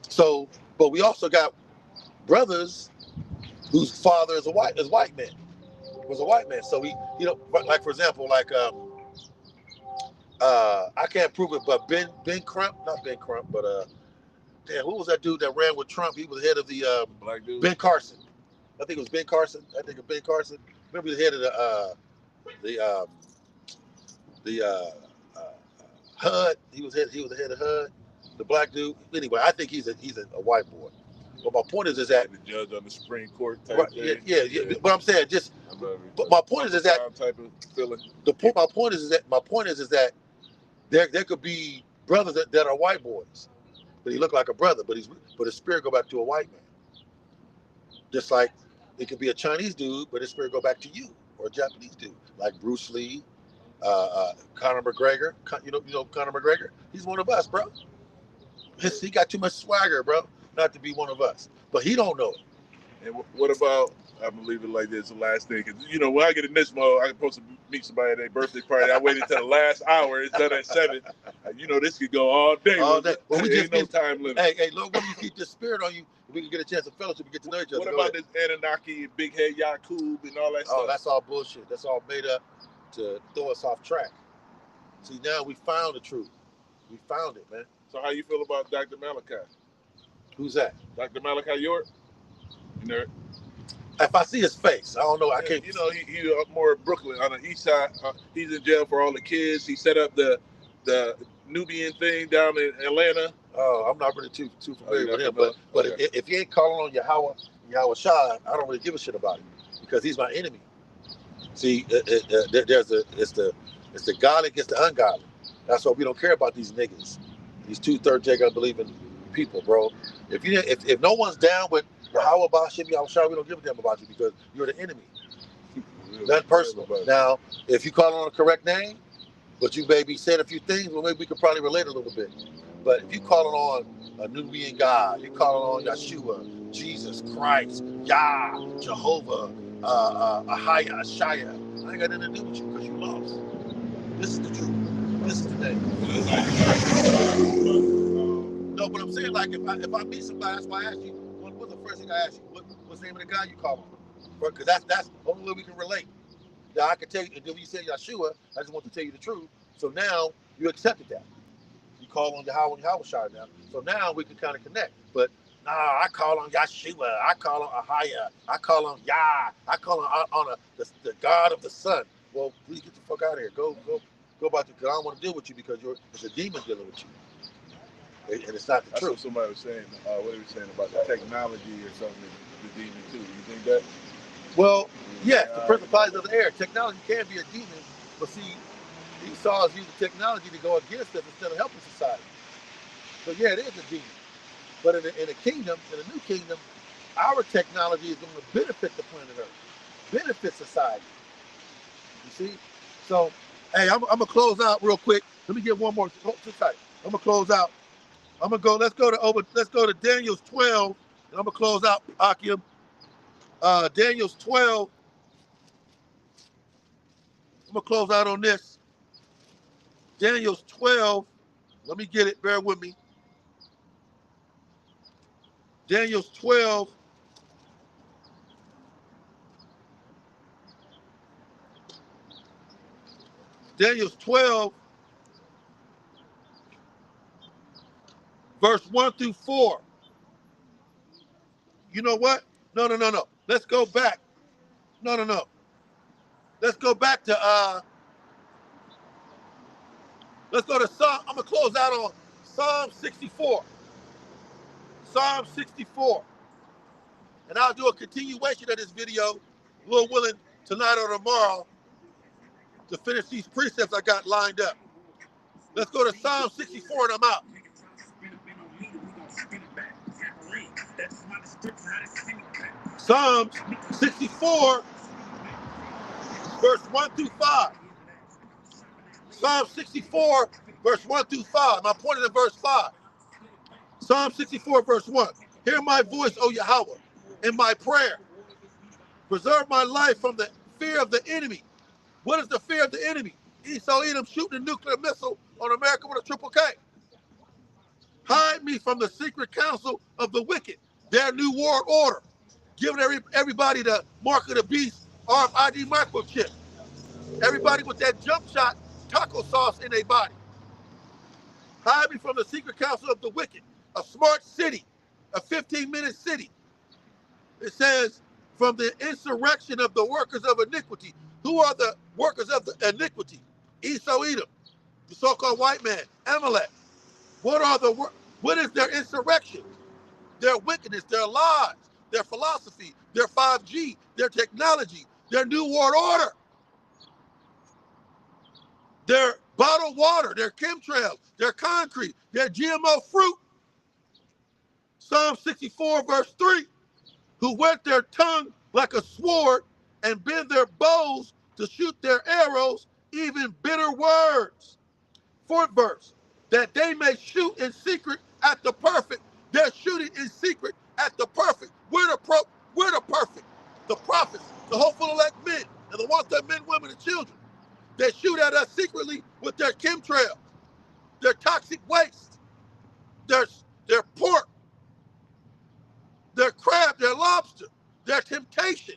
So, but we also got brothers whose father is white man, was a white man. So he, like for example, like I can't prove it, but Ben Crump, not Ben Crump, but damn, who was that dude that ran with Trump? He was head of the Black dude. Ben Carson. I think it was Ben Carson. I think of Ben Carson. Remember he was head of the HUD. He was the head of HUD. The black dude. Anyway, I think he's a white boy. But my point is that the judge on the Supreme Court type right, thing. Yeah. But I'm saying but my point is that type of feeling. My point is that there could be brothers that are white boys, but he looked like a brother, but his spirit go back to a white man. Just like it could be a Chinese dude, but his spirit go back to you, or a Japanese dude, like Bruce Lee, Conor McGregor. You know Conor McGregor. He's one of us, bro. He got too much swagger, bro, not to be one of us. But he don't know it. And what about, I'm going to leave it like this, the last thing. Because, when I get in this mode, I'm supposed to meet somebody at their birthday party. I waited until the last hour. It's done at 7. This could go all day. All day. Well, we just no time limit. Hey, Lord, when you keep this spirit on you, we can get a chance to fellowship and get to know each other. What about this Anunnaki and Big Head Yakub and all that stuff? Oh, that's all bullshit. That's all made up to throw us off track. See, now we found the truth. We found it, man. So how you feel about Dr. Malachi? Who's that? Dr. Malachi York? If I see his face, I don't know. I can't. He's up more Brooklyn on the east side. He's in jail for all the kids. He set up the Nubian thing down in Atlanta. Oh, I'm not really too familiar with him. But okay. if he ain't calling on Yahweh Shai, I don't really give a shit about him because he's my enemy. See, it's the godly against the ungodly. That's why we don't care about these niggas. These 2/3 Jacob believing people, bro. If no one's down with Yahweh Bashim Yahweh Shai, we don't give a damn about you because you're the enemy. Nothing personal. Now, if you call on a correct name, but you maybe said a few things, well, maybe we could probably relate a little bit. But if you calling on a Nubian God, you calling on Yeshua, Jesus Christ, Yah, Jehovah, Ahaya, Ashaya, I ain't got nothing to do with you because you lost. This is the truth. This is the name. No, but I'm saying, like, if I meet somebody, that's why I asked you, what's the first thing I asked you? What's the name of the guy you call on? Because that's the only way we can relate. Now, I can tell you, and then when you say Yeshua, I just want to tell you the truth. So now you accepted that. You call on Yahweh and Yahweh Shai now. So now we can kind of connect. But nah, I call on Yeshua. I call on Ahaya. I call on Yah. I call on the God of the Sun. Well, please get the fuck out of here. Go about it, because I don't want to deal with you because it's a demon dealing with you. And it's not the truth. What somebody was saying, what he was saying about the technology or something, the demon too. Do you think that? Well, yes, the principalities of the air. Technology can be a demon, but see, Esau is using technology to go against us instead of helping society. So yeah, it is a demon. But in a kingdom, in a new kingdom, our technology is going to benefit the planet Earth, benefit society. You see? So, hey, I'm gonna close out real quick. Let me get one more. Sit tight. I'm gonna close out. I'm gonna go. Let's go to Daniel's 12, and I'm gonna close out Akim. Daniel's 12. I'm gonna close out on this. Daniel's 12. Let me get it. Bear with me. Daniel's 12. Daniel's 12, verse 1 through 4. You know what? No. Let's go back. No. Let's go back to let's go to Psalm. I'm gonna close out on Psalm 64. Psalm 64. And I'll do a continuation of this video, Lord willing, tonight or tomorrow to finish these precepts I got lined up. Let's go to Psalm 64 and I'm out. Psalms 64, verse 1 through 5. Psalm 64, verse 1 through 5. My point is in verse 5. Psalm 64, verse 1. Hear my voice, O Yahweh, in my prayer. Preserve my life from the fear of the enemy. What is the fear of the enemy? Esau Edom shooting a nuclear missile on America with a triple K. Hide me from the secret counsel of the wicked. their new world order, giving everybody the mark of the beast RFID microchip. Everybody with that jump shot taco sauce in their body. Hide me from the secret counsel of the wicked. A smart city, a 15-minute city. It says, from the insurrection of the workers of iniquity. Who are the workers of the iniquity? Esau, Edom, the so-called white man, Amalek. What is their insurrection? Their wickedness, their lies, their philosophy, their 5G, their technology, their new world order, their bottled water, their chemtrails, their concrete, their GMO fruit. Psalm 64, verse 3, who whet their tongue like a sword and bend their bows to shoot their arrows, even bitter words. Fourth verse, that they may shoot in secret at the perfect. They're shooting in secret at the perfect. We're the perfect. The prophets, the hopeful elect men, and the ones that men, women, and children. They shoot at us secretly with their chemtrails, their toxic waste, their pork, their crab, their lobster, their temptation,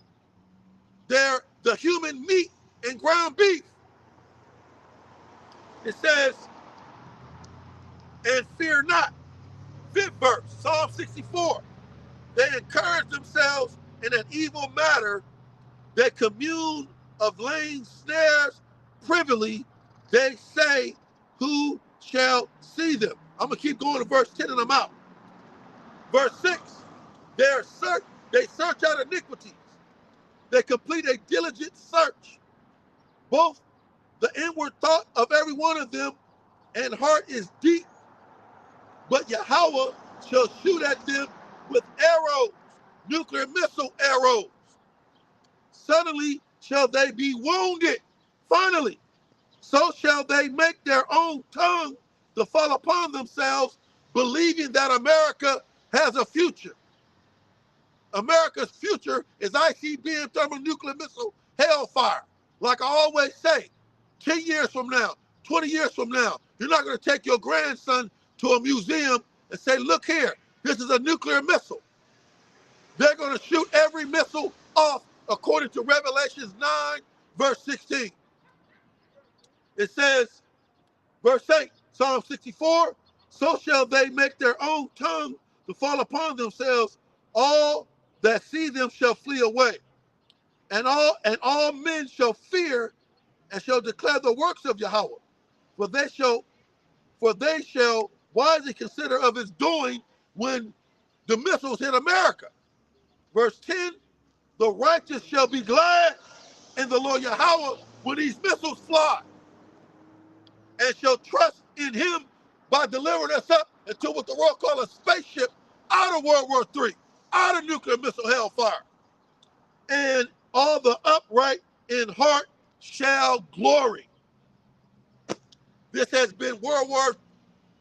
the human meat and ground beef. It says, and fear not. Fifth verse, Psalm 64. They encourage themselves in an evil matter. They commune of laying snares privily. They say, who shall see them? I'm going to keep going to verse 10 and I'm out. Verse 6. They search out iniquities. They complete a diligent search. Both the inward thought of every one of them and heart is deep. But Yahweh shall shoot at them with arrows, nuclear missile arrows. Suddenly shall they be wounded. Finally, so shall they make their own tongue to fall upon themselves, believing that America has a future. America's future is ICBM thermonuclear missile hellfire. Like I always say, 10 years from now, 20 years from now, you're not going to take your grandson to a museum and say, look here, this is a nuclear missile. They're going to shoot every missile off according to Revelations 9, verse 16. It says, verse 8, Psalm 64, so shall they make their own tongue to fall upon themselves. All that see them shall flee away. And all men shall fear and shall declare the works of Yahweh. For they shall wisely consider of his doing when the missiles hit America. Verse 10, the righteous shall be glad in the Lord Yahweh when these missiles fly, and shall trust in him by delivering us up into what the world calls a spaceship out of World War III, out of nuclear missile hellfire. And all the upright in heart shall glory. This has been World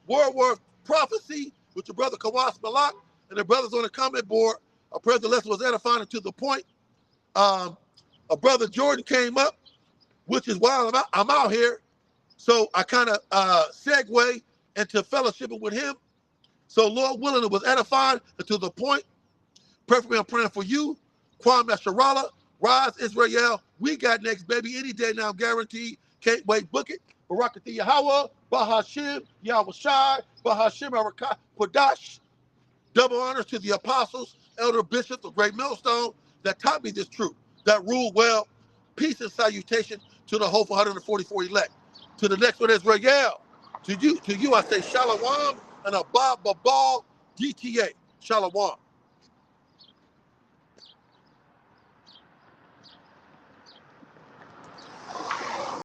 War Prophecy with your brother Kawas Malak and the brothers on the comment board. Our President lesson was edifying and to the point. A brother Jordan came up, which is why I'm out here. So I kind of segue into fellowshipping with him. So Lord willing, it was edifying and to the point. Preferably I'm praying for you, Kwame Sharala, Rise Israel. We got next, baby, any day now, guaranteed. Can't wait, book it. Barakati Yahweh, Bahashim, Yahweh Shai, Bahashim, Arakai, Kodash. Double honors to the apostles, elder bishops, the great millstone that taught me this truth, that ruled well. Peace and salutation to the hopeful 144 elect. To the next one, Israel. To you I say Shalom and a Babal DTA. Shalom.